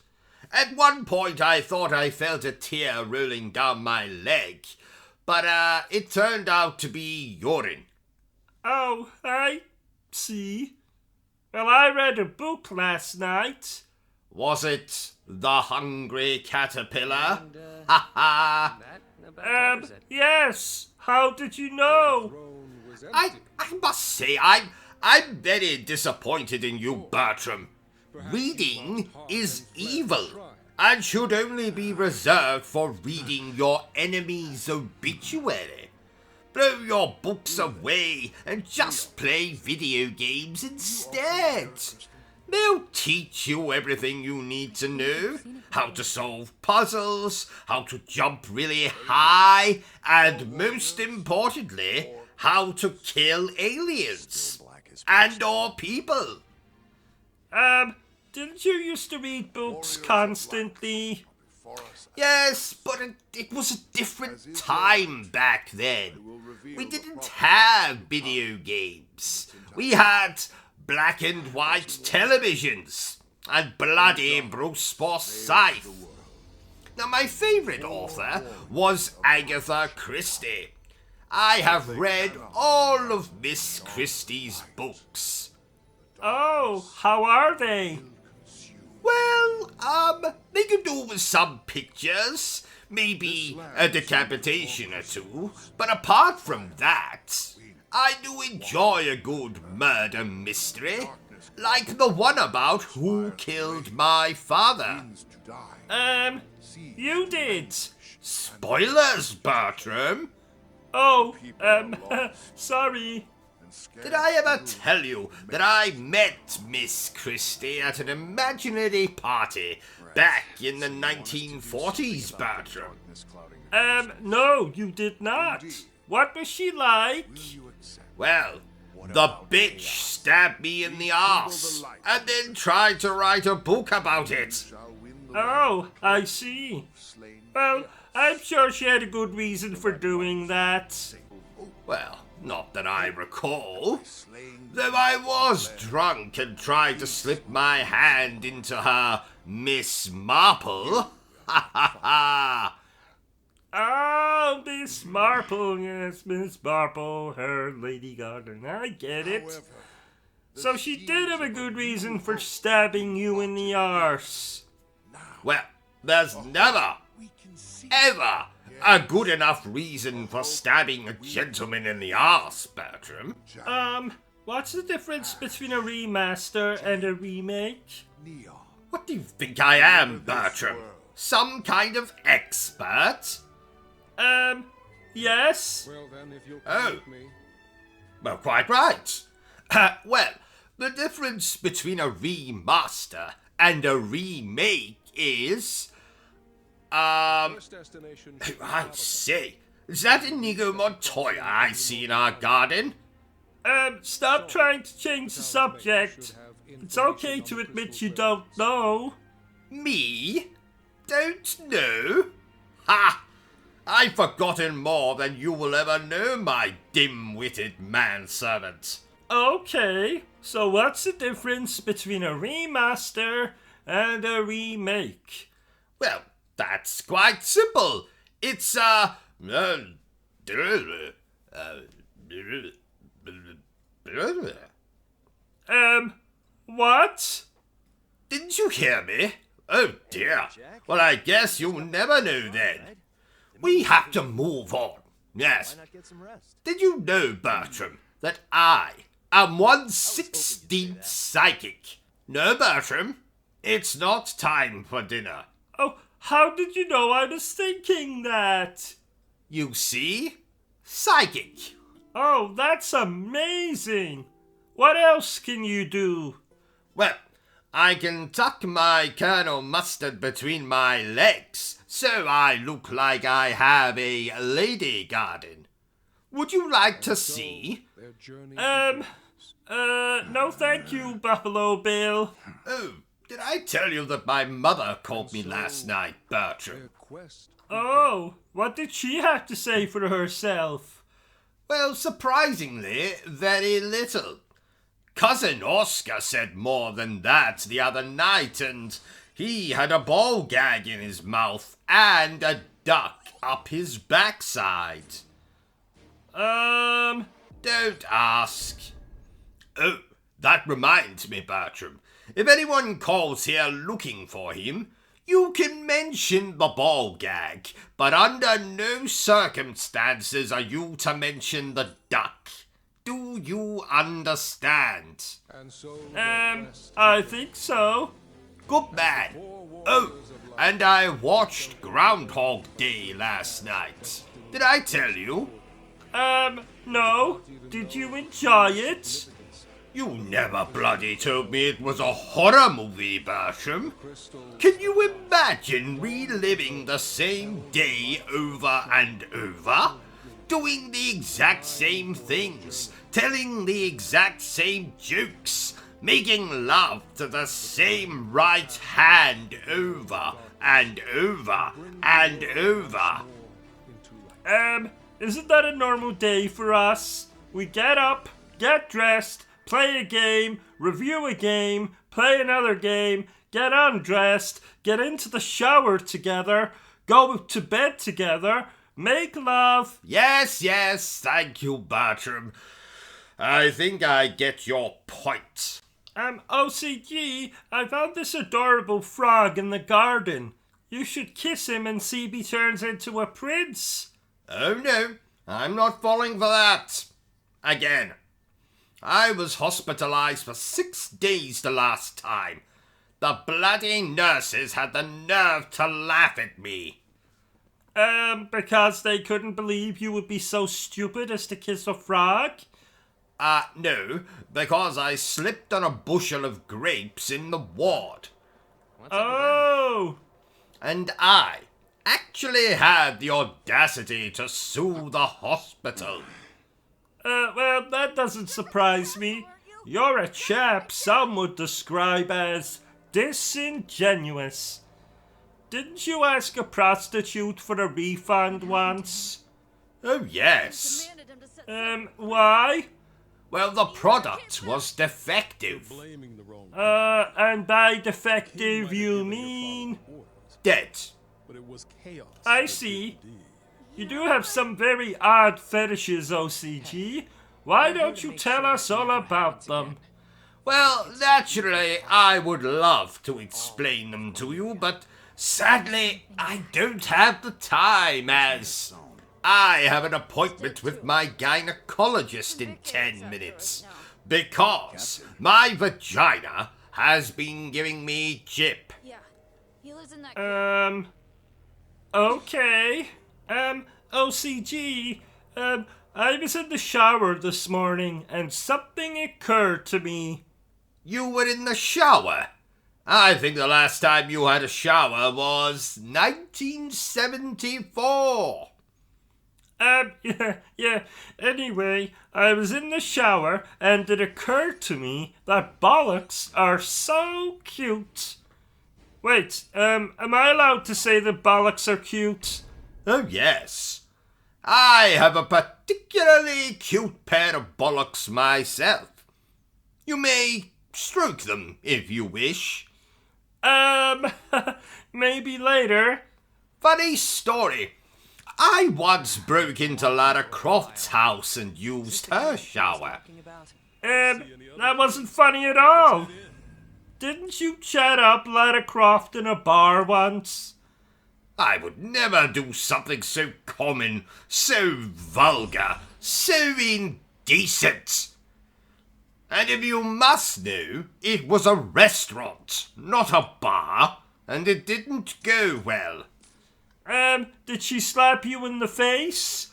At one point I thought I felt a tear rolling down my leg, but it turned out to be urine. Oh, I see. Well, I read a book last night. Was it The Hungry Caterpillar? Ha ha! That about covers it. Yes. How did you know? I must say, I'm very disappointed in you, Bertram. Reading is evil, and should only be reserved for reading your enemy's obituary. Throw your books away and just play video games instead. They'll teach you everything you need to know. How to solve puzzles, how to jump really high, and most importantly, how to kill aliens. And or people. Didn't you used to read books constantly? Yes, but it was a different time back then. We didn't have video games. We had black and white televisions and bloody Bruce Forsyth. Now, my favorite author was Agatha Christie. I have read all of Miss Christie's books. Oh, how are they? Well, they could do with some pictures, maybe a decapitation or two, but apart from that, I do enjoy a good murder mystery, like the one about who killed my father. You did. Spoilers, Bertram. Oh, sorry. Did I ever tell you that I met Miss Christie at an imaginary party back in the 1940s, Bertram? No, you did not. What was she like? Well, the bitch stabbed me in the arse and then tried to write a book about it. Oh, I see. Well, I'm sure she had a good reason for doing that. Well, not that I recall. Though I was drunk and tried to slip my hand into her Miss Marple. Ha ha ha! Oh, Miss Marple, yes, Miss Marple, her Lady Gaga. I get it. So she did have a good reason for stabbing you in the arse. Well, there's never, ever a good enough reason for stabbing a gentleman in the arse, Bertram. What's the difference between a remaster and a remake? What do you think I am, Bertram? Some kind of expert? Yes? Well then, if you'll Oh. permit me. Well, quite right. Well, the difference between a remaster and a remake is... First destination should be I Bangkok. say, is that Inigo Montoya I see in our garden? Stop trying to change the subject. It's okay to admit you don't know. Me? Don't know? Ha! I've forgotten more than you will ever know, my dim-witted manservant. Okay, so what's the difference between a remaster and a remake? Well, that's quite simple. It's What? Didn't you hear me? Oh dear. Well, I guess you'll never know then. We have to move on. Yes. Did you know, Bertram, that I am 1/16th psychic? No, Bertram, it's not time for dinner. Oh, how did you know I was thinking that? You see? Psychic. Oh, that's amazing. What else can you do? Well, I can tuck my Colonel Mustard between my legs, so I look like I have a lady garden. Would you like to see? Their journey No thank you, Buffalo Bill. Oh, did I tell you that my mother called me last night, Bertram? their quest. Oh, what did she have to say for herself? Well, surprisingly, very little. Cousin Oscar said more than that the other night, and he had a ball gag in his mouth and a duck up his backside. Don't ask. Oh, that reminds me, Bertram. If anyone calls here looking for him, you can mention the ball gag, but under no circumstances are you to mention the duck. Do you understand? And so I think so. Good man. Oh, and I watched Groundhog Day last night. Did I tell you? No. Did you enjoy it? You never bloody told me it was a horror movie, Bertram. Can you imagine reliving the same day over and over? Doing the exact same things, telling the exact same jokes, making love to the same right hand over and over and over. Isn't that a normal day for us? We get up, get dressed, play a game, review a game, play another game, get undressed, get into the shower together, go to bed together, make love. Yes, thank you, Bertram. I think I get your point. O.C.G, I found this adorable frog in the garden. You should kiss him and see if he turns into a prince. Oh no, I'm not falling for that. Again. I was hospitalized for 6 days the last time. The bloody nurses had the nerve to laugh at me. Because they couldn't believe you would be so stupid as to kiss a frog? No, because I slipped on a bushel of grapes in the ward. Oh! And I actually had the audacity to sue the hospital. Well, that doesn't surprise me. You're a chap some would describe as disingenuous. Didn't you ask a prostitute for a refund once? Oh, yes. Why? Well, the product was defective. Blaming the wrong And by defective you mean? Dead. but it was chaos. I see. You do have some very odd fetishes, O.C.G. Why don't you tell us all about them? Well, naturally, I would love to explain them to you, but sadly, I don't have the time, as I have an appointment with my gynecologist in 10 minutes, because my vagina has been giving me jip. Yeah. He lives in that. Okay. O.C.G., I was in the shower this morning and something occurred to me. You were in the shower? I think the last time you had a shower was 1974. Yeah. Anyway, I was in the shower and it occurred to me that bollocks are so cute. Wait, am I allowed to say that bollocks are cute? Oh, yes. I have a particularly cute pair of bollocks myself. You may stroke them if you wish. Maybe later. Funny story. I once broke into Lara Croft's house and used her shower. That wasn't funny at all. Didn't you chat up Lara Croft in a bar once? I would never do something so common, so vulgar, so indecent. And if you must know, it was a restaurant, not a bar, and it didn't go well. Did she slap you in the face?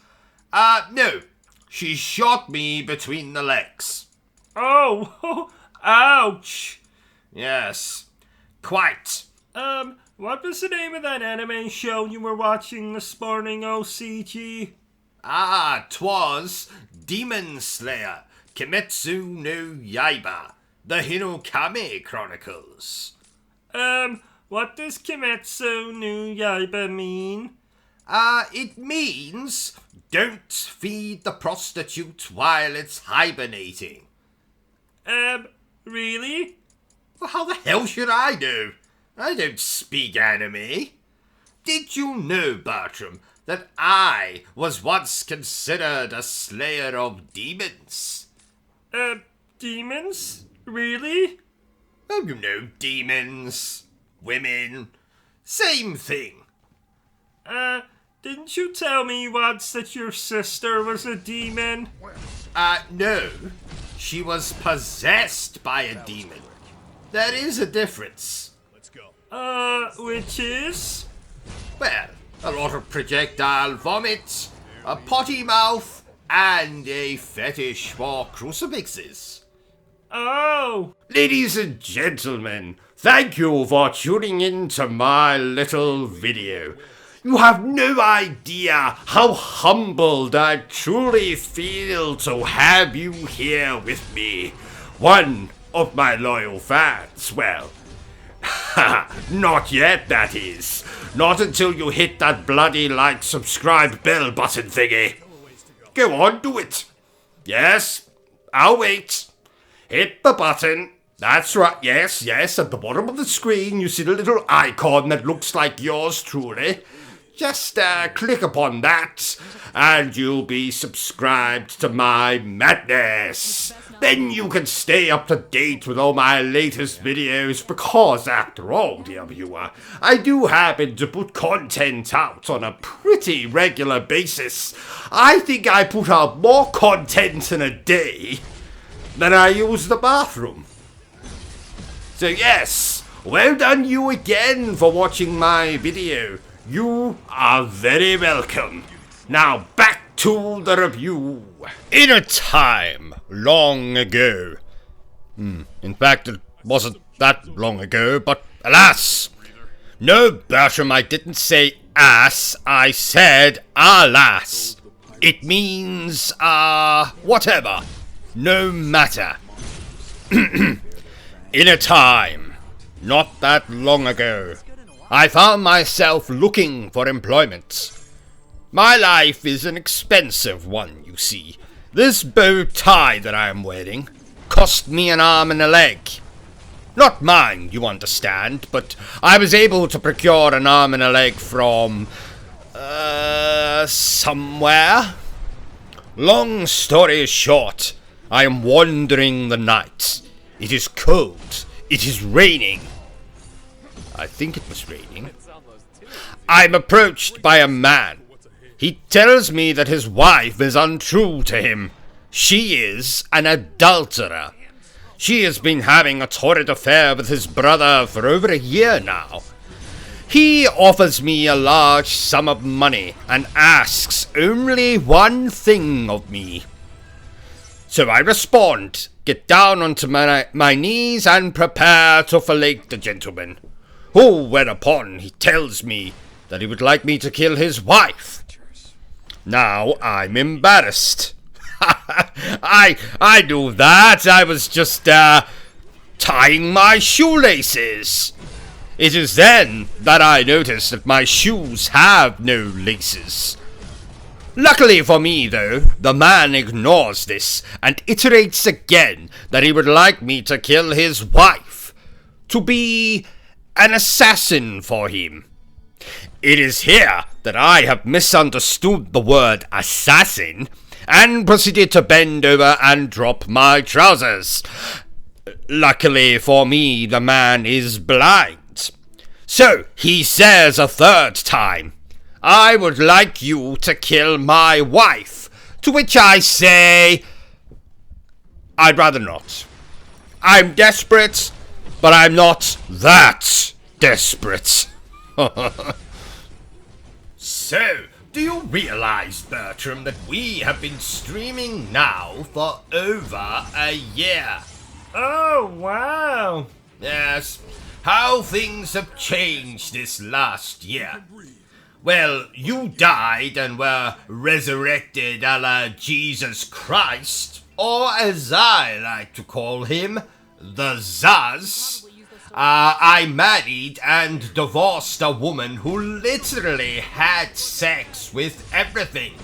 No. She shot me between the legs. Oh, ouch. Yes, quite. What was the name of that anime show you were watching this morning, O.C.G? 'Twas Demon Slayer, Kimetsu no Yaiba, the Hinokami Chronicles. What does Kimetsu no Yaiba mean? It means don't feed the prostitute while it's hibernating. Really? Well, how the hell should I know? I don't speak anime. Did you know, Bertrum, that I was once considered a slayer of demons? Demons? Really? Oh, you know, demons, women, same thing. Didn't you tell me once that your sister was a demon? No. She was possessed by a demon. There is a difference. Which is? Well, a lot of projectile vomit, a potty mouth, and a fetish for crucifixes. Oh! Ladies and gentlemen, thank you for tuning in to my little video. You have no idea how humbled I truly feel to have you here with me. One of my loyal fans, well, not yet, that is. Not until you hit that bloody like, subscribe, bell button thingy. Go on, do it. Yes, I'll wait. Hit the button. That's right, yes, at the bottom of the screen you see the little icon that looks like yours truly. Just click upon that, and you'll be subscribed to my madness. Then you can stay up to date with all my latest videos, because after all, dear viewer, I do happen to put content out on a pretty regular basis. I think I put out more content in a day than I use the bathroom. So yes, well done you again for watching my video. You are very welcome. Now back to the review. In a time long ago. In fact, it wasn't that long ago, but alas. No, Bertram, I didn't say ass, I said alas. It means, whatever. No matter. In a time not that long ago, I found myself looking for employment. My life is an expensive one, you see. This bow tie that I am wearing cost me an arm and a leg. Not mine, you understand, but I was able to procure an arm and a leg from, somewhere. Long story short, I am wandering the night. It is cold. It is raining. I think it was raining. I'm approached by a man. He tells me that his wife is untrue to him. She is an adulterer. She has been having a torrid affair with his brother for over a year now. He offers me a large sum of money and asks only one thing of me. So I respond, get down onto my knees and prepare to fillet the gentleman, who whereupon he tells me that he would like me to kill his wife. Now I'm embarrassed. I knew that. I was just tying my shoelaces. It is then that I notice that my shoes have no laces. Luckily for me, though, the man ignores this and iterates again that he would like me to kill his wife, to be an assassin for him. It is here that I have misunderstood the word assassin and proceeded to bend over and drop my trousers. Luckily for me, the man is blind. So he says a third time, I would like you to kill my wife, to which I say, I'd rather not. I'm desperate, but I'm not that desperate. So, do you realize, Bertram, that we have been streaming now for over a year? Oh, wow. Yes, how things have changed this last year. Well, you died and were resurrected a la Jesus Christ, or as I like to call him, the Zaz. I married and divorced a woman who literally had sex with everything.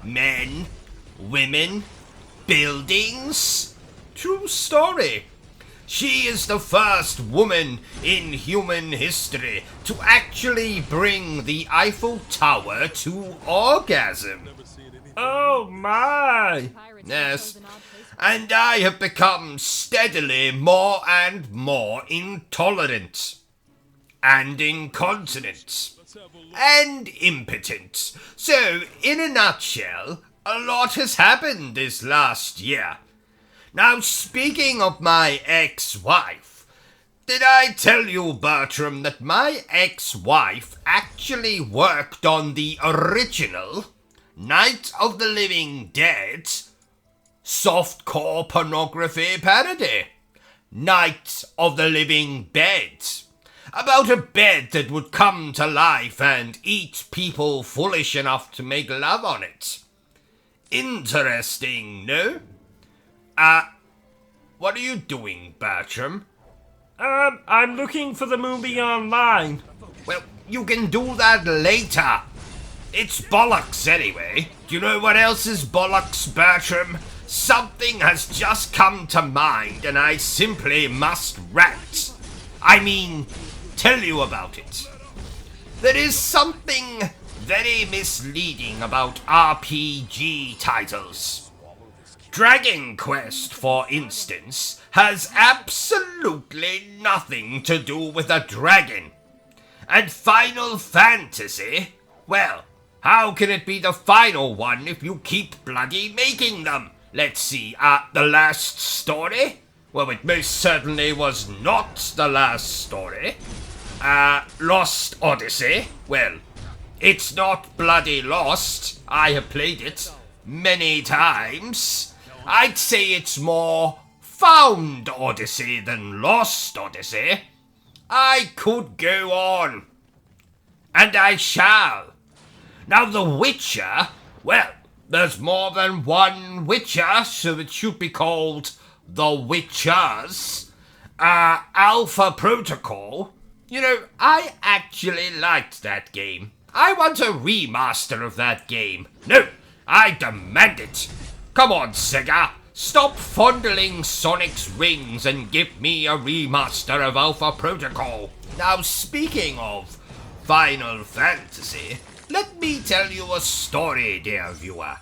Men, women, buildings. True story. She is the first woman in human history to actually bring the Eiffel Tower to orgasm. Oh, my. Yes, and I have become steadily more and more intolerant, and incontinent, and impotent. So, in a nutshell, a lot has happened this last year. Now, speaking of my ex-wife, did I tell you, Bertram, that my ex-wife actually worked on the original Night of the Living Dead softcore pornography parody? Night of the Living Bed. About a bed that would come to life and eat people foolish enough to make love on it. Interesting, no? What are you doing, Bertram? I'm looking for the movie online. Well, you can do that later. It's bollocks anyway. Do you know what else is bollocks, Bertram? Something has just come to mind and I simply must rant. I mean, tell you about it. There is something very misleading about RPG titles. Dragon Quest, for instance, has absolutely nothing to do with a dragon. And Final Fantasy, well, how can it be the final one if you keep bloody making them? Let's see, the last story? Well, it most certainly was not the last story. Lost Odyssey? Well, it's not bloody lost. I have played it many times. I'd say it's more Found Odyssey than Lost Odyssey. I could go on. And I shall. Now the Witcher, well, there's more than one Witcher, so it should be called The Witchers. Alpha Protocol. You know, I actually liked that game. I want a remaster of that game. No, I demand it. Come on, Sega. Stop fondling Sonic's rings and give me a remaster of Alpha Protocol. Now, speaking of Final Fantasy, let me tell you a story, dear viewer.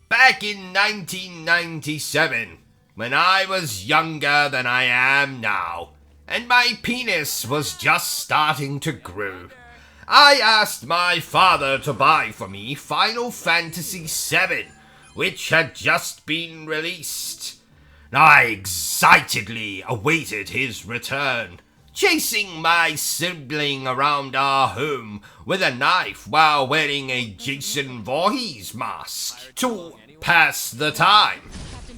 Back in 1997, when I was younger than I am now, and my penis was just starting to grow, I asked my father to buy for me Final Fantasy VII, which had just been released. I excitedly awaited his return, chasing my sibling around our home with a knife while wearing a Jason Voorhees mask to pass the time.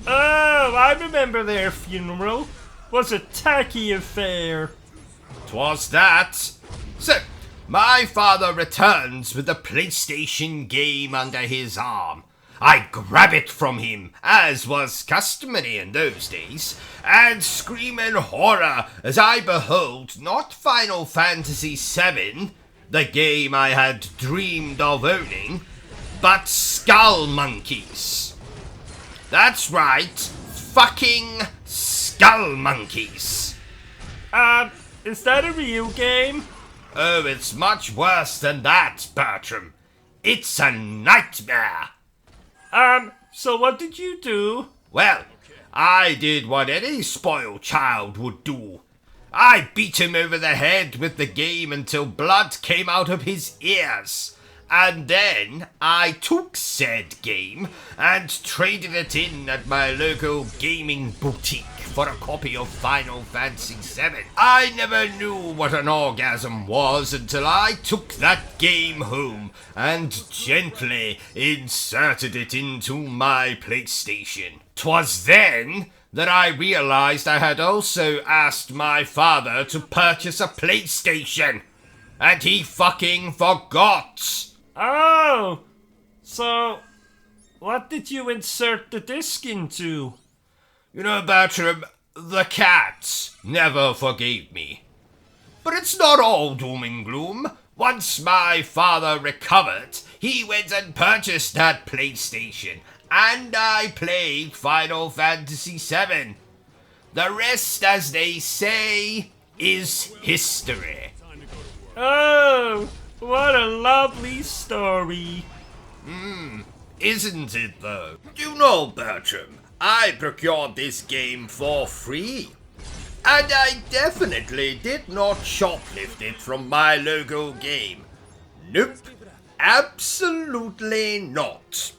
Oh, I remember their funeral. Was a tacky affair. 'Twas that. So, my father returns with the PlayStation game under his arm. I grab it from him, as was customary in those days, and scream in horror as I behold not Final Fantasy VII, the game I had dreamed of owning, but Skull Monkeys. That's right, fucking Skull Monkeys. Is that a real game? Oh, it's much worse than that, Bertram. It's a nightmare. So what did you do? Well, I did what any spoiled child would do. I beat him over the head with the game until blood came out of his ears. And then I took said game and traded it in at my local gaming boutique for a copy of Final Fantasy VII. I never knew what an orgasm was until I took that game home and gently inserted it into my PlayStation. 'Twas then that I realized I had also asked my father to purchase a PlayStation, and he fucking forgot. Oh, so what did you insert the disc into? You know, Bertram, the cat never forgave me. But it's not all doom and gloom. Once my father recovered, he went and purchased that PlayStation, and I played Final Fantasy VII. The rest, as they say, is history. Oh, what a lovely story. Isn't it, though? You know, Bertram, I procured this game for free. And I definitely did not shoplift it from my local game. Nope, absolutely not.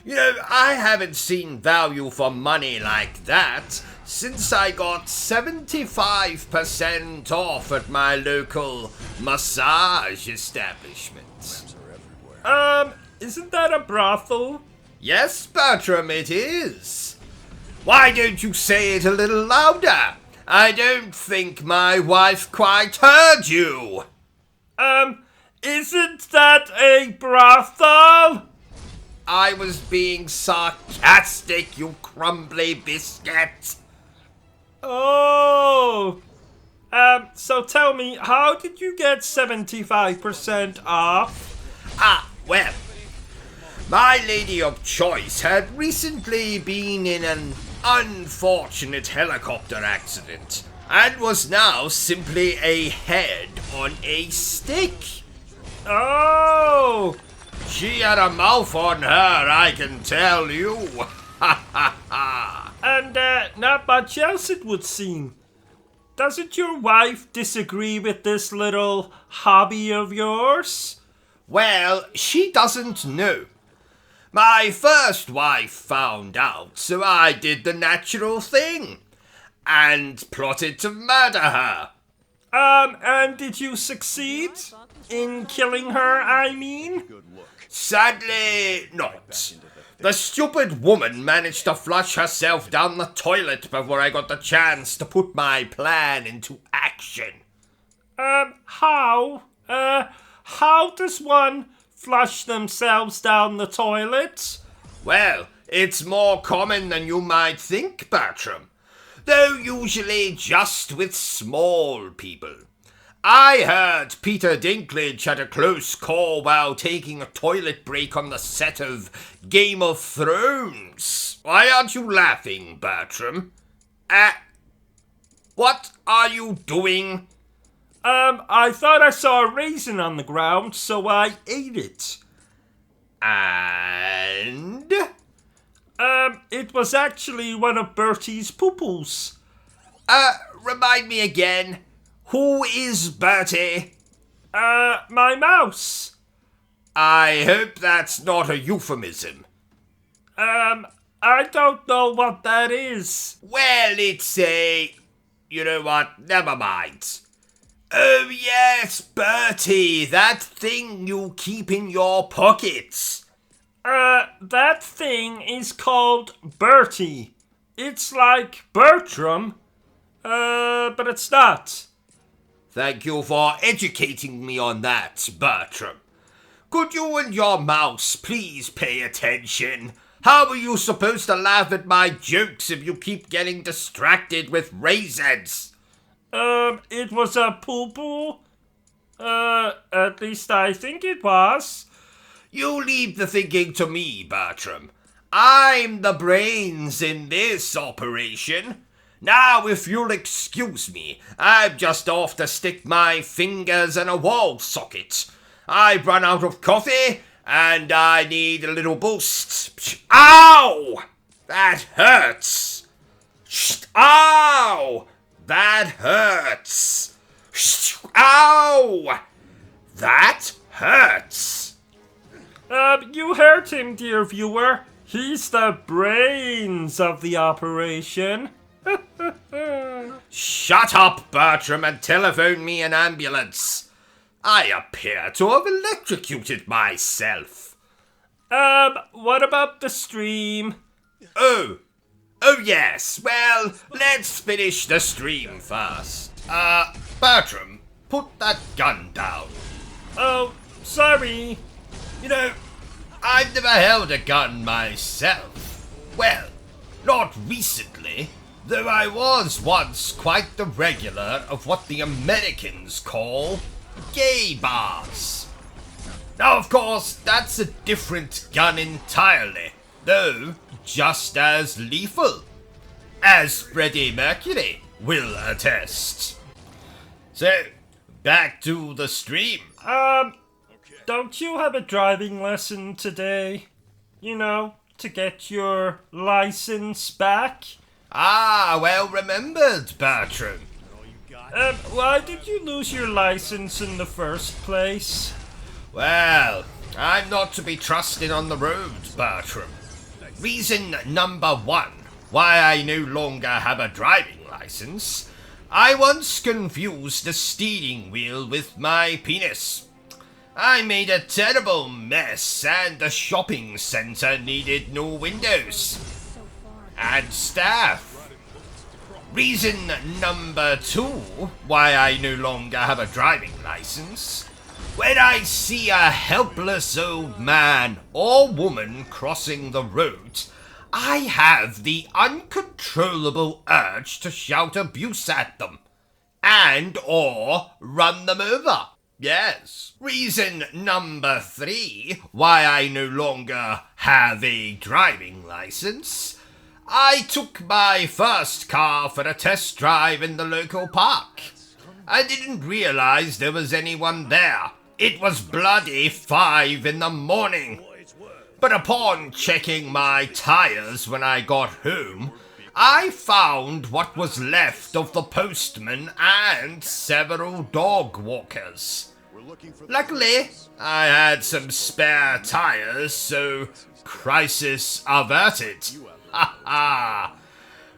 You know, I haven't seen value for money like that since I got 75% off at my local massage establishment. Isn't that a brothel? Yes, Bertram, it is. Why don't you say it a little louder? I don't think my wife quite heard you. Isn't that a brothel? I was being sarcastic, you crumbly biscuit. Oh. So tell me, how did you get 75% off? Well, my lady of choice had recently been in an unfortunate helicopter accident and was now simply a head on a stick. Oh. She had a mouth on her, I can tell you. And not much else, it would seem. Doesn't your wife disagree with this little hobby of yours? Well, she doesn't know. My first wife found out, so I did the natural thing and plotted to murder her. And did you succeed? In killing her, I mean? Sadly, not. The stupid woman managed to flush herself down the toilet before I got the chance to put my plan into action. How? How does one flush themselves down the toilet? Well, it's more common than you might think, Bertram, though usually just with small people. I heard Peter Dinklage had a close call while taking a toilet break on the set of Game of Thrones. Why aren't you laughing, Bertram? What are you doing? I thought I saw a raisin on the ground, so I ate it. And? It was actually one of Bertie's poo-poos. Remind me again. Who is Bertie? My mouse. I hope that's not a euphemism. I don't know what that is. Well, it's a... You know what? Never mind. Oh yes, Bertie, that thing you keep in your pockets. That thing is called Bertie. It's like Bertrum, but it's not. Thank you for educating me on that, Bertram. Could you and your mouse please pay attention? How are you supposed to laugh at my jokes if you keep getting distracted with raisins? It was a poo-poo. At least I think it was. You leave the thinking to me, Bertram. I'm the brains in this operation. Now, if you'll excuse me, I'm just off to stick my fingers in a wall socket. I've run out of coffee, and I need a little boost. Ow! That hurts. Ow! That hurts. Ow! That hurts. You heard him, dear viewer. He's the brains of the operation. Shut up, Bertram, and telephone me an ambulance. I appear to have electrocuted myself. What about the stream? Oh yes. Well, let's finish the stream first. Bertram, put that gun down. Oh, sorry. You know, I've never held a gun myself. Well, not recently, though I was once quite the regular of what the Americans call gay bars. Now, of course, that's a different gun entirely, though just as lethal, as Freddie Mercury will attest. So, back to the stream. Don't you have a driving lesson today? You know, to get your license back? Ah, well remembered, Bertram. Why did you lose your license in the first place? Well, I'm not to be trusted on the road, Bertram. Reason number one why I no longer have a driving license: I once confused the steering wheel with my penis. I made a terrible mess, and the shopping centre needed new windows and staff. Reason number two why I no longer have a driving license: when I see a helpless old man or woman crossing the road, I have the uncontrollable urge to shout abuse at them and or run them over. Yes. Reason number three why I no longer have a driving license: I took my first car for a test drive in the local park. I didn't realize there was anyone there. It was bloody 5 in the morning. But upon checking my tires when I got home, I found what was left of the postman and several dog walkers. Luckily, I had some spare tires, so crisis averted. Ha ha!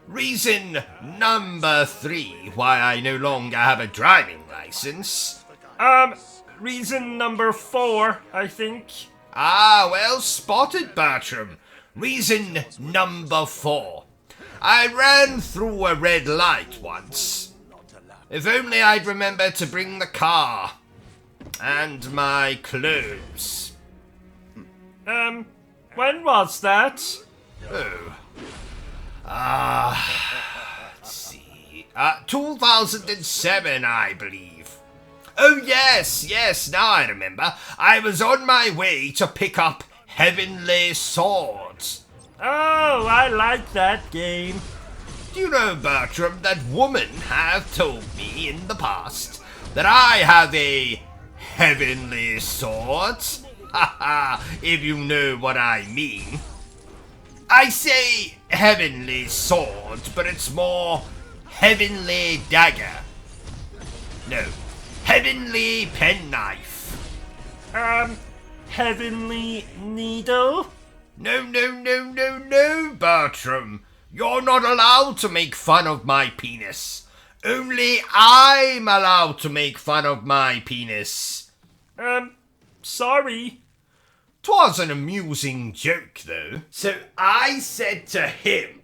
Reason number 3 why I no longer have a driving license: Reason number 4, I think. Ah, well spotted, Bertram. Reason number 4. I ran through a red light once. If only I'd remembered to bring the car. And my clothes. When was that? Let's see. 2007, I believe. Oh, yes, now I remember. I was on my way to pick up Heavenly Swords. Oh, I like that game. Do you know, Bertram, that women have told me in the past that I have a Heavenly Sword? Haha, if you know what I mean. I say Heavenly Sword, but it's more Heavenly Dagger. No, Heavenly Penknife. Heavenly Needle? No, Bertram. You're not allowed to make fun of my penis. Only I'm allowed to make fun of my penis. Sorry. 'Twas an amusing joke, though. So I said to him,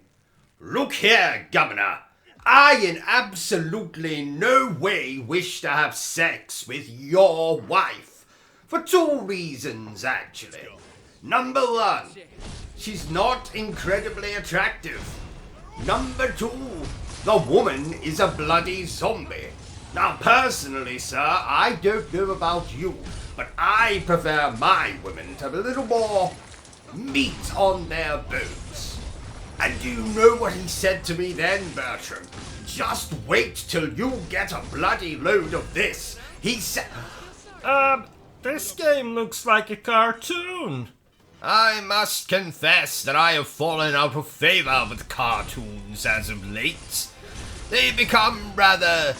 "Look here, Governor, I in absolutely no way wish to have sex with your wife. For two reasons, actually. Number one, she's not incredibly attractive. Number two, the woman is a bloody zombie. Now, personally, sir, I don't know about you, but I prefer my women to have a little more meat on their bones." And do you know what he said to me then, Bertram? "Just wait till you get a bloody load of this." He said... This game looks like a cartoon. I must confess that I have fallen out of favour with cartoons as of late. They've become rather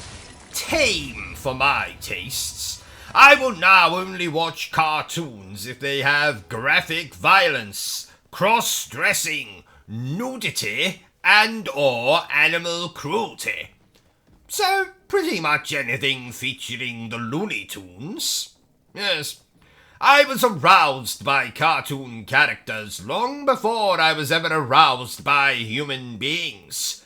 tame for my tastes. I will now only watch cartoons if they have graphic violence, cross-dressing, nudity, and/or animal cruelty. So, pretty much anything featuring the Looney Tunes. Yes, I was aroused by cartoon characters long before I was ever aroused by human beings.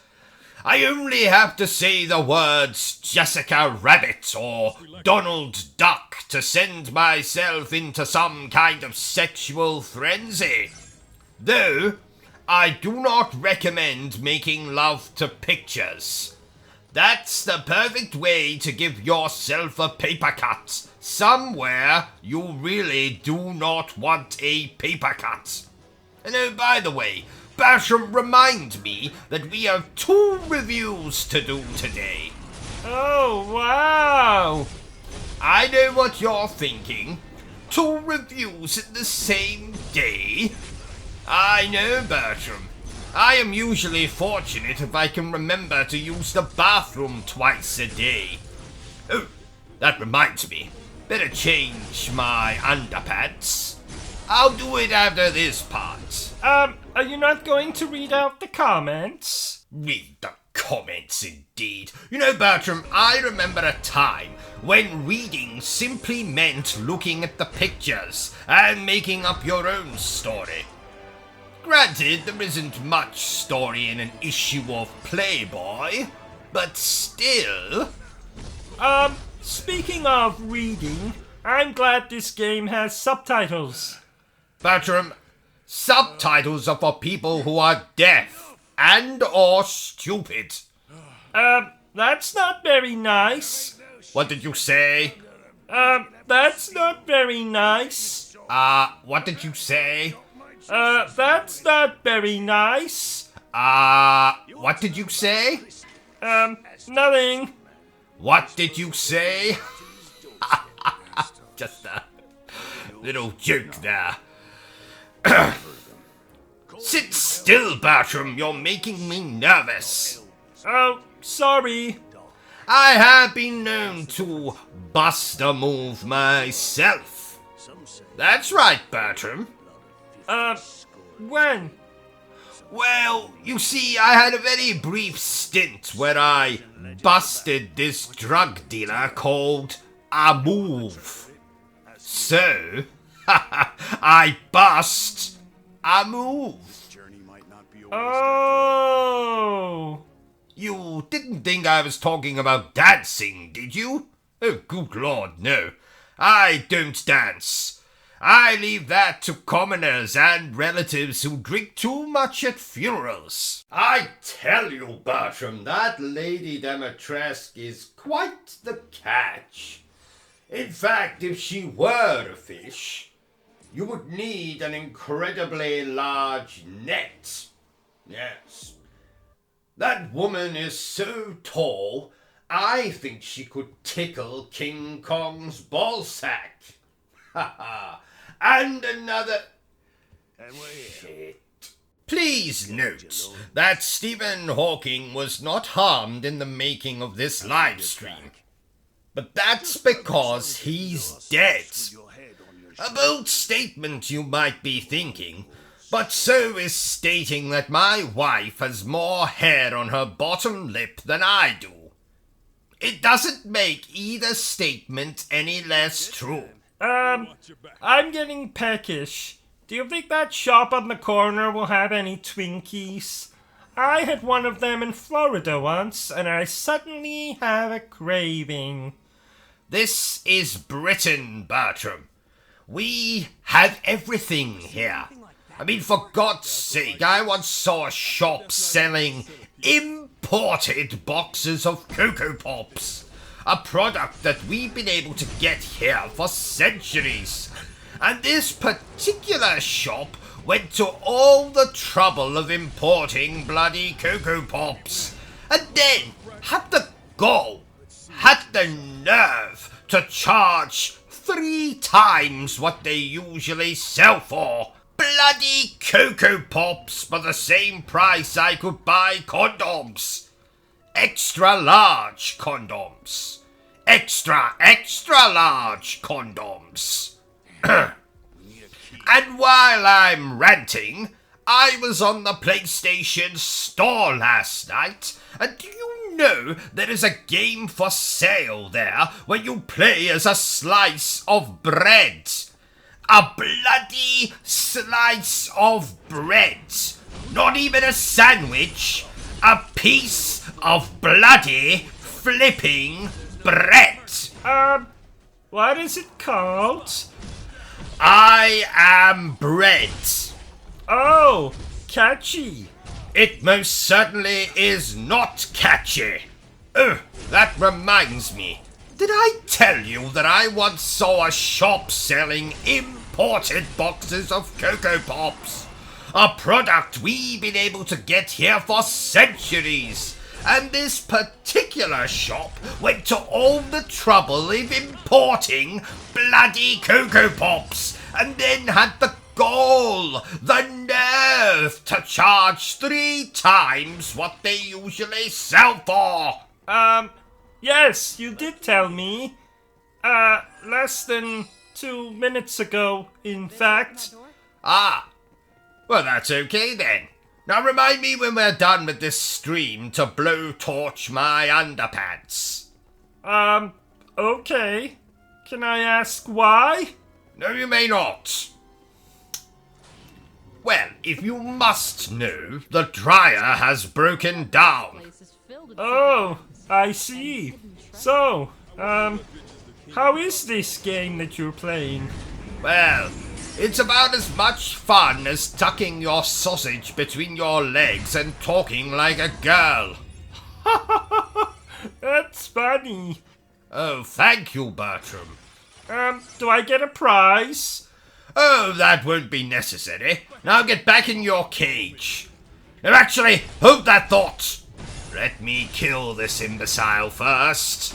I only have to say the words Jessica Rabbit or Donald Duck to send myself into some kind of sexual frenzy. Though, I do not recommend making love to pictures. That's the perfect way to give yourself a paper cut somewhere you really do not want a paper cut. And oh, by the way, Bertram, remind me that we have 2 reviews to do today. Oh, wow. I know what you're thinking. 2 reviews in the same day? I know, Bertram. I am usually fortunate if I can remember to use the bathroom twice a day. Oh, that reminds me. Better change my underpants. I'll do it after this part. Are you not going to read out the comments? Read the comments, indeed. You know, Bertram, I remember a time when reading simply meant looking at the pictures and making up your own story. Granted, there isn't much story in an issue of Playboy, but still... Speaking of reading, I'm glad this game has subtitles. Bertram, subtitles are for people who are deaf and or stupid. That's not very nice. What did you say? That's not very nice. What did you say? That's not very nice. What did you say? Nothing. What did you say? Just a little joke there. Sit still, Bertram. You're making me nervous. Oh, sorry. I have been known to bust a move myself. That's right, Bertram. When? Well, you see, I had a very brief stint where I busted this drug dealer called a move. So, I bust a move. Oh. You didn't think I was talking about dancing, did you? Oh, good Lord, no. I don't dance. I leave that to commoners and relatives who drink too much at funerals. I tell you, Bertram, that Lady Demetresque is quite the catch. In fact, if she were a fish, you would need an incredibly large net. Yes. That woman is so tall, I think she could tickle King Kong's ballsack. Ha ha. And another... Shit. Please note that Stephen Hawking was not harmed in the making of this live stream. But that's because he's dead. A bold statement, you might be thinking, but so is stating that my wife has more hair on her bottom lip than I do. It doesn't make either statement any less true. I'm getting peckish. Do you think that shop on the corner will have any Twinkies? I had one of them in Florida once, and I suddenly have a craving. This is Britain, Bertram. We have everything here. I mean, for God's sake, I once saw a shop selling imported boxes of Cocoa Pops. A product that we've been able to get here for centuries. And this particular shop went to all the trouble of importing bloody Cocoa Pops. And then had the gall, had the nerve to charge 3 times what they usually sell for. Bloody Cocoa Pops for the same price I could buy condoms. Extra large condoms. Extra large condoms. And while I'm ranting, I was on the PlayStation Store last night, and do you know there is a game for sale there where you play as a slice of bread? A bloody slice of bread. Not even a sandwich. A piece of bloody flipping bread. What is it called? I am bread. Oh, catchy. It most certainly is not catchy. Oh, that reminds me. Did I tell you that I once saw a shop selling imported boxes of Cocoa Pops? A product we've been able to get here for centuries. And this particular shop went to all the trouble of importing bloody Cocoa Pops, and then had the gall, the nerve to charge 3 times what they usually sell for. Yes, you did tell me. Less than 2 minutes ago, in fact. Ah, well that's okay then. Now remind me when we're done with this stream to blowtorch my underpants. Okay. Can I ask why? No, you may not. Well, if you must know, the dryer has broken down. Oh, I see. So, how is this game that you're playing? Well, it's about as much fun as tucking your sausage between your legs and talking like a girl. That's funny. Oh, thank you, Bertram. Do I get a prize? Oh, that won't be necessary. Now get back in your cage. Now actually, hold that thought. Let me kill this imbecile first.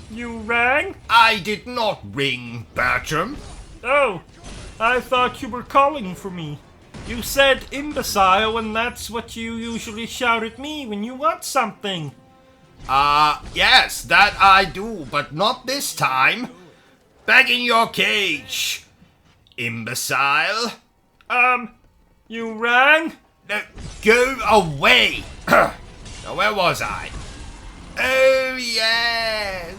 You rang? I did not ring, Bertram. Oh, I thought you were calling for me. You said imbecile, and that's what you usually shout at me when you want something. Yes, that I do, but not this time. Back in your cage, imbecile. You rang? No, go away. Now, where was I? Oh, yes.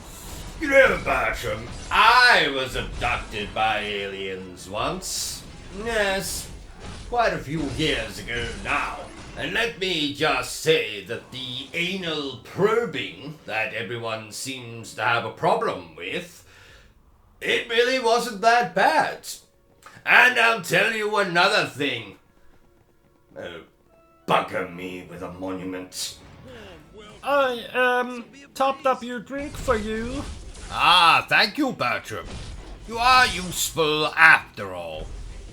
You know, Bertram, I was abducted by aliens once. Yes, quite a few years ago now. And let me just say that the anal probing that everyone seems to have a problem with, it really wasn't that bad. And I'll tell you another thing. Oh, bugger me with a monument. I, topped up your drink for you. Ah, thank you, Bertram. You are useful after all.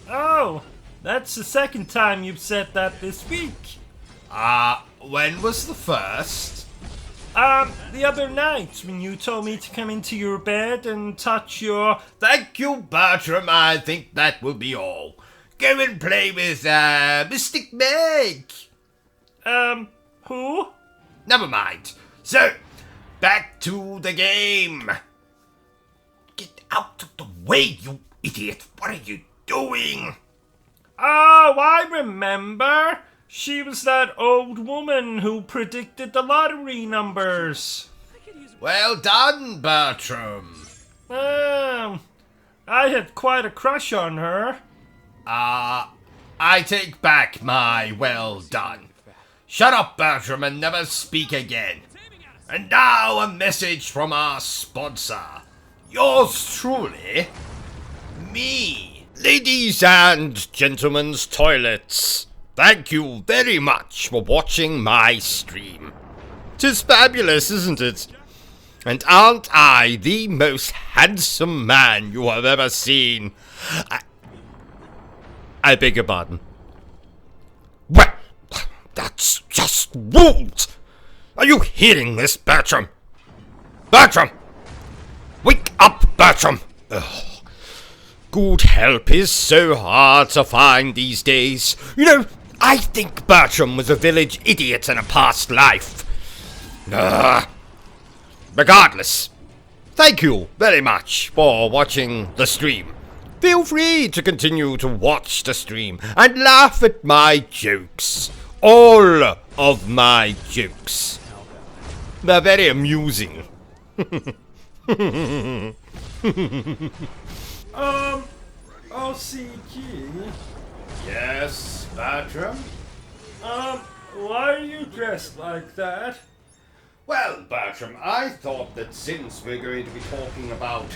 Oh, that's the second time you've said that this week. When was the first? The other night when you told me to come into your bed and touch your... Thank you, Bertram. I think that will be all. Go and play with, Mystic Meg. Who? Never mind. So, back to the game. Get out of the way, you idiot. What are you doing? Oh, I remember. She was that old woman who predicted the lottery numbers. Well done, Bertram. I had quite a crush on her. I take back my well done. Shut up, Bertram, and never speak again. And now a message from our sponsor. Yours truly, me. Ladies and gentlemen's toilets, thank you very much for watching my stream. 'Tis fabulous, isn't it? And aren't I the most handsome man you have ever seen? I beg your pardon. Well, that's just rude. Are you hearing this, Bertram? Bertram! Wake up, Bertram! Ugh. Good help is so hard to find these days. You know, I think Bertram was a village idiot in a past life. Regardless, thank you very much for watching the stream. Feel free to continue to watch the stream and laugh at my jokes. All of my jokes. They're very amusing. O.C.G. Yes, Bertram? Why are you dressed like that? Well, Bertram, I thought that since we're going to be talking about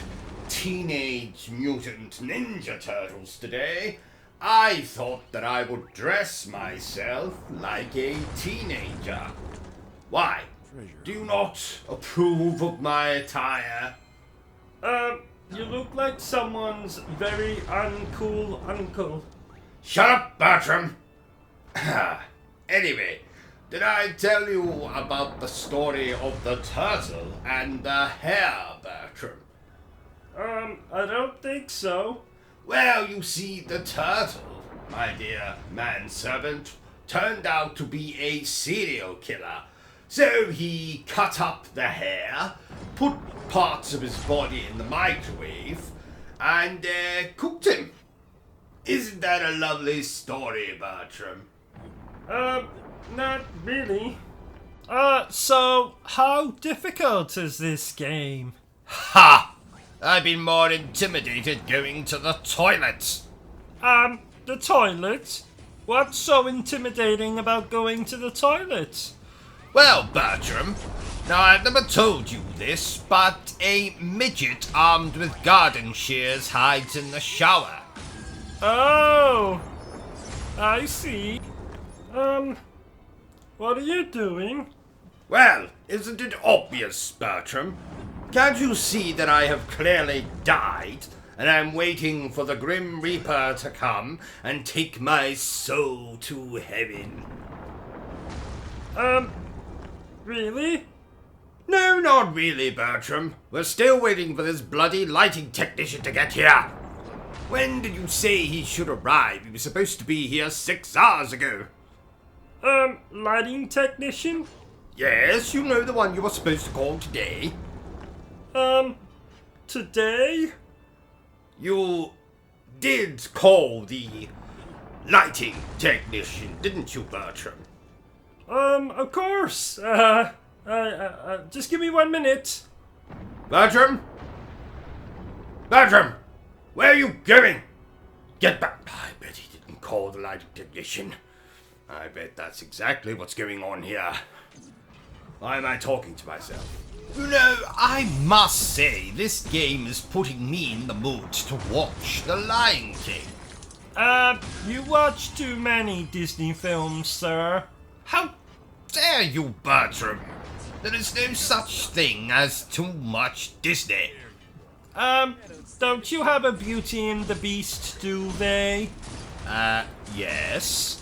Teenage Mutant Ninja Turtles today, I thought that I would dress myself like a teenager. Why? Do you not approve of my attire? You look like someone's very uncool uncle. Shut up, Bertram! Anyway, did I tell you about the story of the turtle and the hare, Bertram? I don't think so. Well, you see, the turtle, my dear manservant, turned out to be a serial killer. So he cut up the hare, put parts of his body in the microwave, and cooked him. Isn't that a lovely story, Bertram? Not really. So how difficult is this game? Ha! I've been more intimidated going to the toilet. The toilet? What's so intimidating about going to the toilet? Well, Bertram, now I've never told you this, but a midget armed with garden shears hides in the shower. Oh, I see. What are you doing? Well, isn't it obvious, Bertram? Can't you see that I have clearly died, and I'm waiting for the Grim Reaper to come and take my soul to heaven? Really? No, not really, Bertram. We're still waiting for this bloody lighting technician to get here. When did you say he should arrive? He was supposed to be here 6 hours ago. Lighting technician? Yes, you know the one you were supposed to call today. Today? You did call the lighting technician, didn't you, Bertram? Of course. Just give me 1 minute. Bertram? Bertram! Where are you going? Get back. I bet he didn't call the lighting technician. I bet that's exactly what's going on here. Why am I talking to myself? You know, I must say, this game is putting me in the mood to watch The Lion King. You watch too many Disney films, sir. How dare you, Bertram? There is no such thing as too much Disney. Don't you have a Beauty and the Beast duvet? Yes.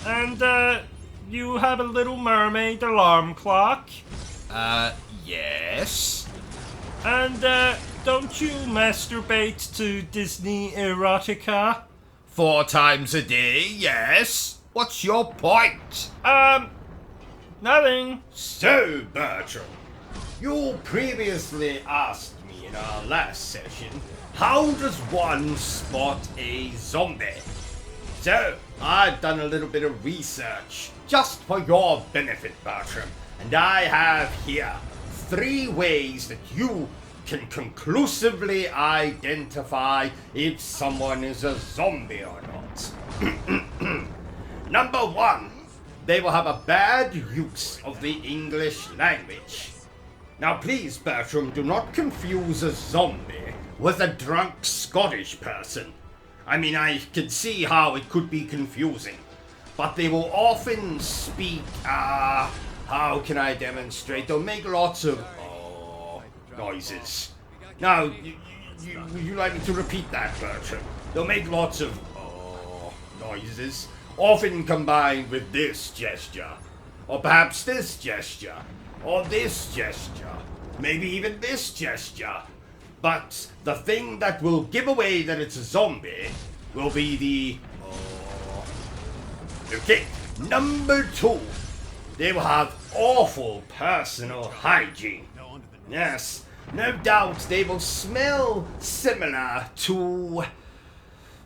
And, you have a Little Mermaid alarm clock? Yes. And, don't you masturbate to Disney erotica? 4 times a day, yes. What's your point? Nothing. So, Bertram, you previously asked me in our last session, how does one spot a zombie? So, I've done a little bit of research, just for your benefit, Bertram, and I have here 3 ways that you can conclusively identify if someone is a zombie or not. Number 1, they will have a bad use of the English language. Now please, Bertram, do not confuse a zombie with a drunk Scottish person. I mean, I can see how it could be confusing, but they will often speak, how can I demonstrate? They'll make lots of noises. Now, would you like me to repeat that, Bertram? They'll make lots of noises, often combined with this gesture, or perhaps this gesture, or this gesture, maybe even this gesture. But the thing that will give away that it's a zombie will be the... Okay, number 2. They will have awful personal hygiene. Yes, no doubt they will smell similar to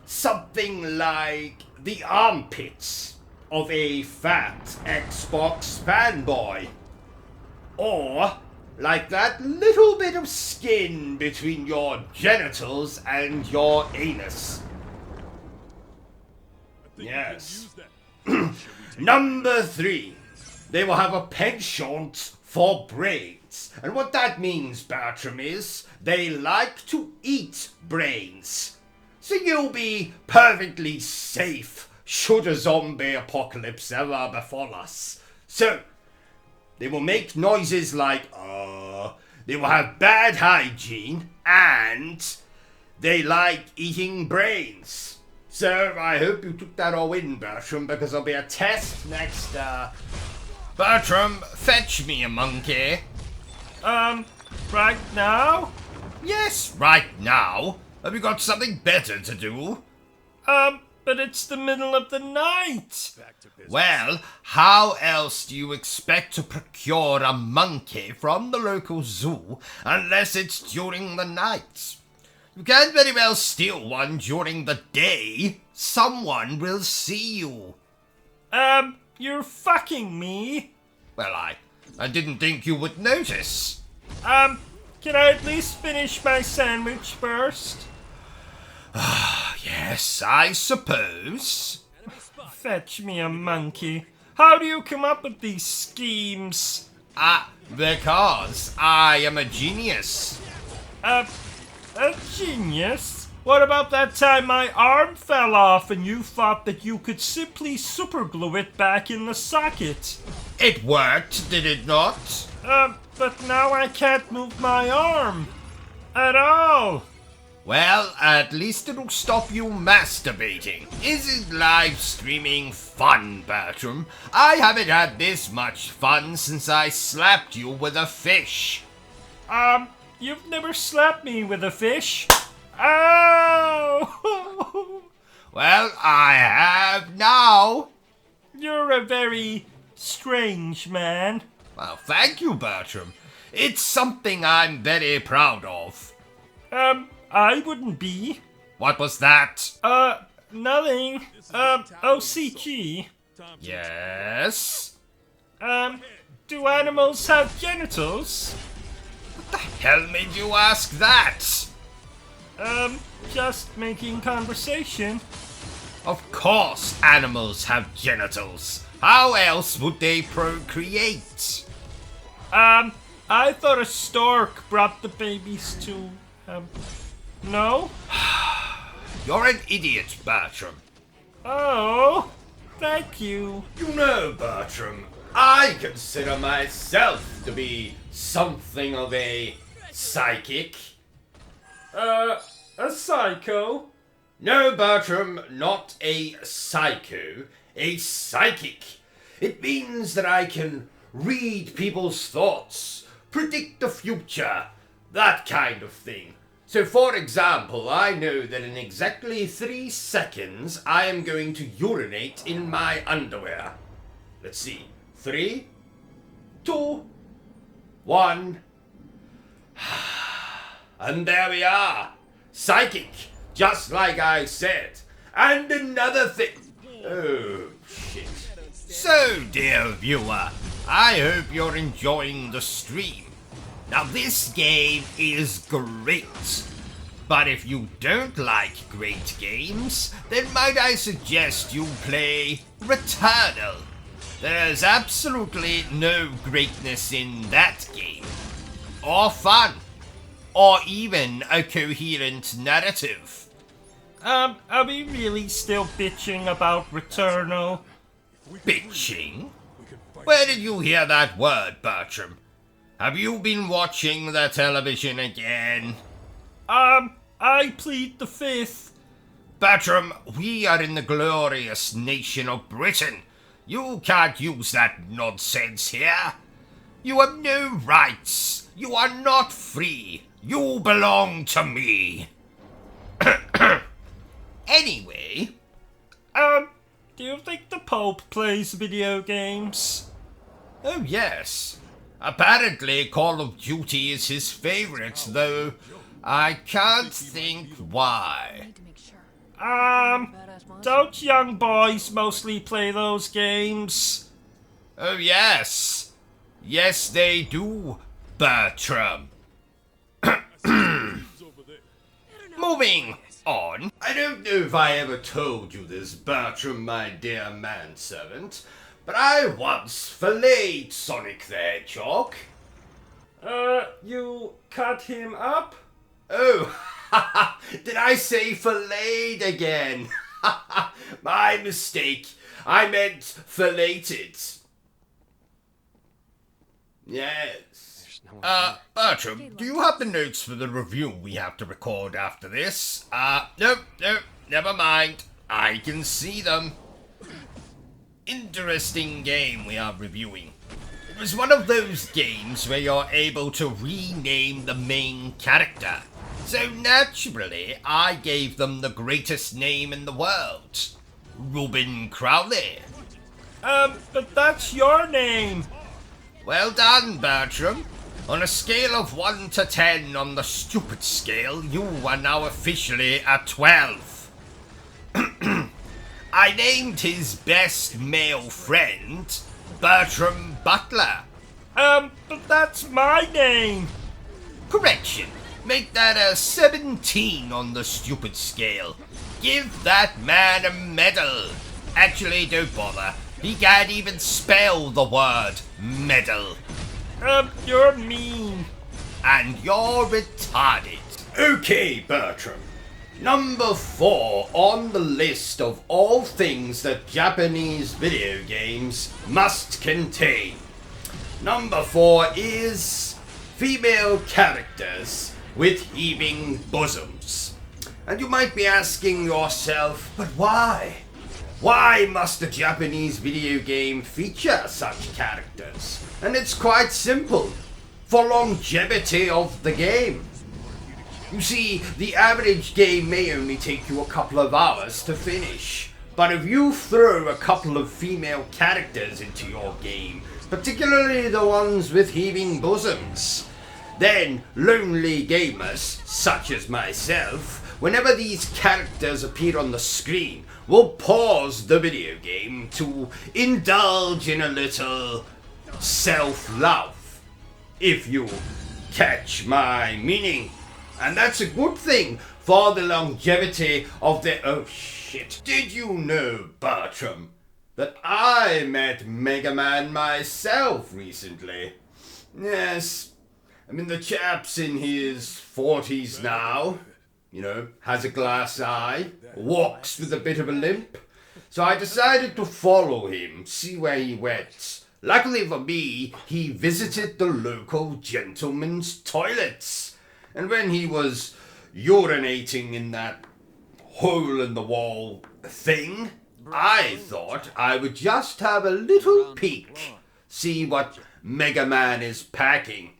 something like the armpits of a fat Xbox fanboy. Or like that little bit of skin between your genitals and your anus. Yes. Number 3. They will have a penchant for brains. And what that means, Bertram, is they like to eat brains. So you'll be perfectly safe should a zombie apocalypse ever befall us. So, they will make noises like, they will have bad hygiene, and they like eating brains. So, I hope you took that all in, Bertram, because there'll be a test next, Bertram, fetch me a monkey. Right now? Yes, right now. Have you got something better to do? But it's the middle of the night. Well, how else do you expect to procure a monkey from the local zoo unless it's during the night? You can't very well steal one during the day. Someone will see you. You're fucking me. Well, I didn't think you would notice. Can I at least finish my sandwich first? Yes, I suppose. Fetch me a monkey. How do you come up with these schemes? Because I am a genius. A genius? What about that time my arm fell off and you thought that you could simply superglue it back in the socket? It worked, did it not? But now I can't move my arm. At all. Well, at least it'll stop you masturbating. Isn't live streaming fun, Bertram? I haven't had this much fun since I slapped you with a fish. You've never slapped me with a fish. Ow! Well, I have now. You're a very strange man. Well, thank you, Bertram. It's something I'm very proud of. I wouldn't be. What was that? Nothing. O.C.G. Yes? Do animals have genitals? What the hell made you ask that? Just making conversation. Of course animals have genitals. How else would they procreate? I thought a stork brought the babies to, no? You're an idiot, Bertram. Oh, thank you. You know, Bertram, I consider myself to be something of a psychic. A psycho? No, Bertram, not a psycho, a psychic. It means that I can read people's thoughts, predict the future, that kind of thing. So, for example, I know that in exactly 3 seconds, I am going to urinate in my underwear. Let's see. 3, 2, 1. And there we are. Psychic, just like I said. And another thing. Oh, shit. So, dear viewer, I hope you're enjoying the stream. Now, this game is great. But if you don't like great games, then might I suggest you play Returnal. There's absolutely no greatness in that game. Or fun. Or even a coherent narrative. Are we really still bitching about Returnal? Bitching? Where did you hear that word, Bertram? Have you been watching the television again? I plead the fifth. Bertram, we are in the glorious nation of Britain. You can't use that nonsense here. You have no rights. You are not free. You belong to me. Anyway, do you think the Pope plays video games? oh yes. Apparently Call of Duty is his favorite, though I can't think why. Need to make sure. Don't young boys mostly play those games? Oh yes. Yes they do, Bertram. Moving on. I don't know if I ever told you this, Bertram, my dear manservant, but I once filleted Sonic the Hedgehog. You cut him up? Oh, did I say filleted again? My mistake. I meant filleted. Yes. Bertram, do you have the notes for the review we have to record after this? Nope, never mind. I can see them. Interesting game we are reviewing. It was one of those games where you're able to rename the main character. So naturally, I gave them the greatest name in the world. Reuben Crowley. But that's your name. Well done, Bertram. On a scale of 1 to 10 on the stupid scale, you are now officially a 12. I named his best male friend Bertram Butler. But that's my name. Correction. Make that a 17 on the stupid scale. Give that man a medal. Actually, don't bother. He can't even spell the word medal. You're mean. And you're retarded. Okay, Bertram. Number 4 on the list of all things that Japanese video games must contain. Number 4 is female characters with heaving bosoms. And you might be asking yourself, but why? Why must a Japanese video game feature such characters? And it's quite simple. For longevity of the game. You see, the average game may only take you a couple of hours to finish. But if you throw a couple of female characters into your game, particularly the ones with heaving bosoms, then lonely gamers, such as myself, whenever these characters appear on the screen, will pause the video game to indulge in a little self-love, if you catch my meaning. And that's a good thing for the longevity of the... Oh shit. Did you know, Bertram, that I met Mega Man myself recently? Yes. I mean, the chap's in his 40s now. You know, has a glass eye, walks with a bit of a limp. So I decided to follow him, see where he went. Luckily for me, he visited the local gentleman's toilets. And when he was urinating in that hole-in-the-wall thing, I thought I would just have a little peek, see what Mega Man is packing.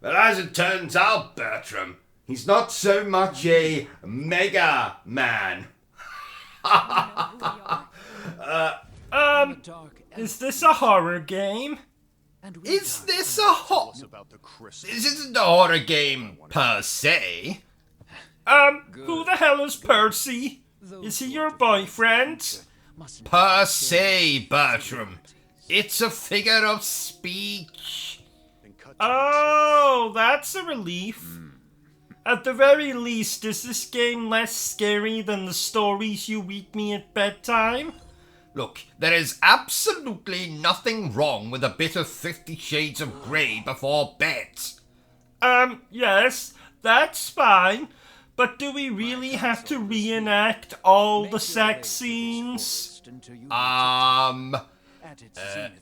Well, as it turns out, Bertram, he's not so much a Mega Man. Is this a horror game? Is this a This isn't a horror game per se. Who the hell is Percy? Is he your boyfriend? Per se, Bertram. It's a figure of speech. Oh, that's a relief. At the very least, is this game less scary than the stories you read me at bedtime? Look, there is absolutely nothing wrong with a bit of 50 Shades of Grey before bed. Yes, that's fine. But do we really have to reenact all the sex scenes?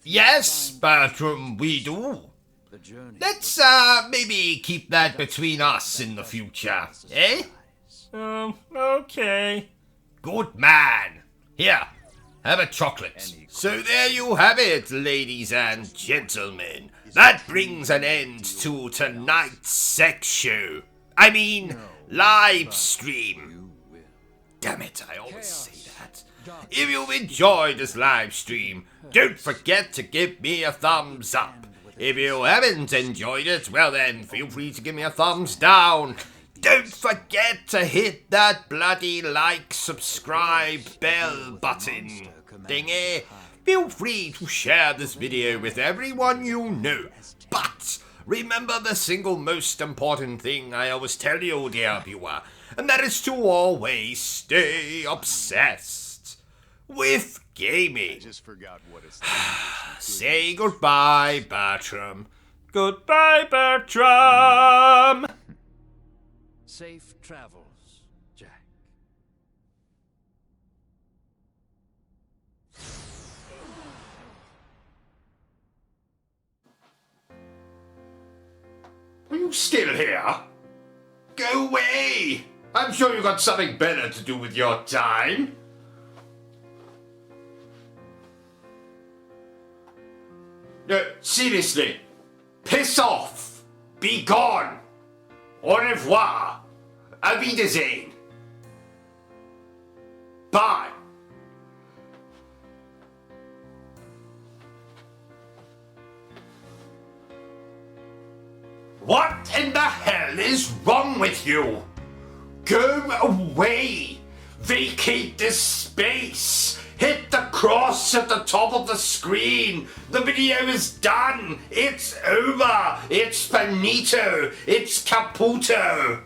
Yes, Bertram, we do. Let's, maybe keep that between us in the future, eh? Okay. Good man. Here, have a chocolate. So there you have it, ladies and gentlemen. That brings an end to tonight's sex show. I mean, live stream. Damn it, I always say that. If you've enjoyed this live stream, don't forget to give me a thumbs up. If you haven't enjoyed it, well then, feel free to give me a thumbs down. Don't forget to hit that bloody like, subscribe, bell button thingy. Feel free to share this video with everyone you know. But remember the single most important thing I always tell you, dear viewer, and that is to always stay obsessed with gaming. Say goodbye, Bertram. Goodbye, Bertram! Safe travels, Jack. Are you still here? Go away! I'm sure you've got something better to do with your time. No, seriously. Piss off. Be gone. Au revoir. Auf Wiedersehen. Bye. What in the hell is wrong with you? Go away. Vacate this space. Hit the cross at the top of the screen. The video is done. It's over. It's finito. It's caputo.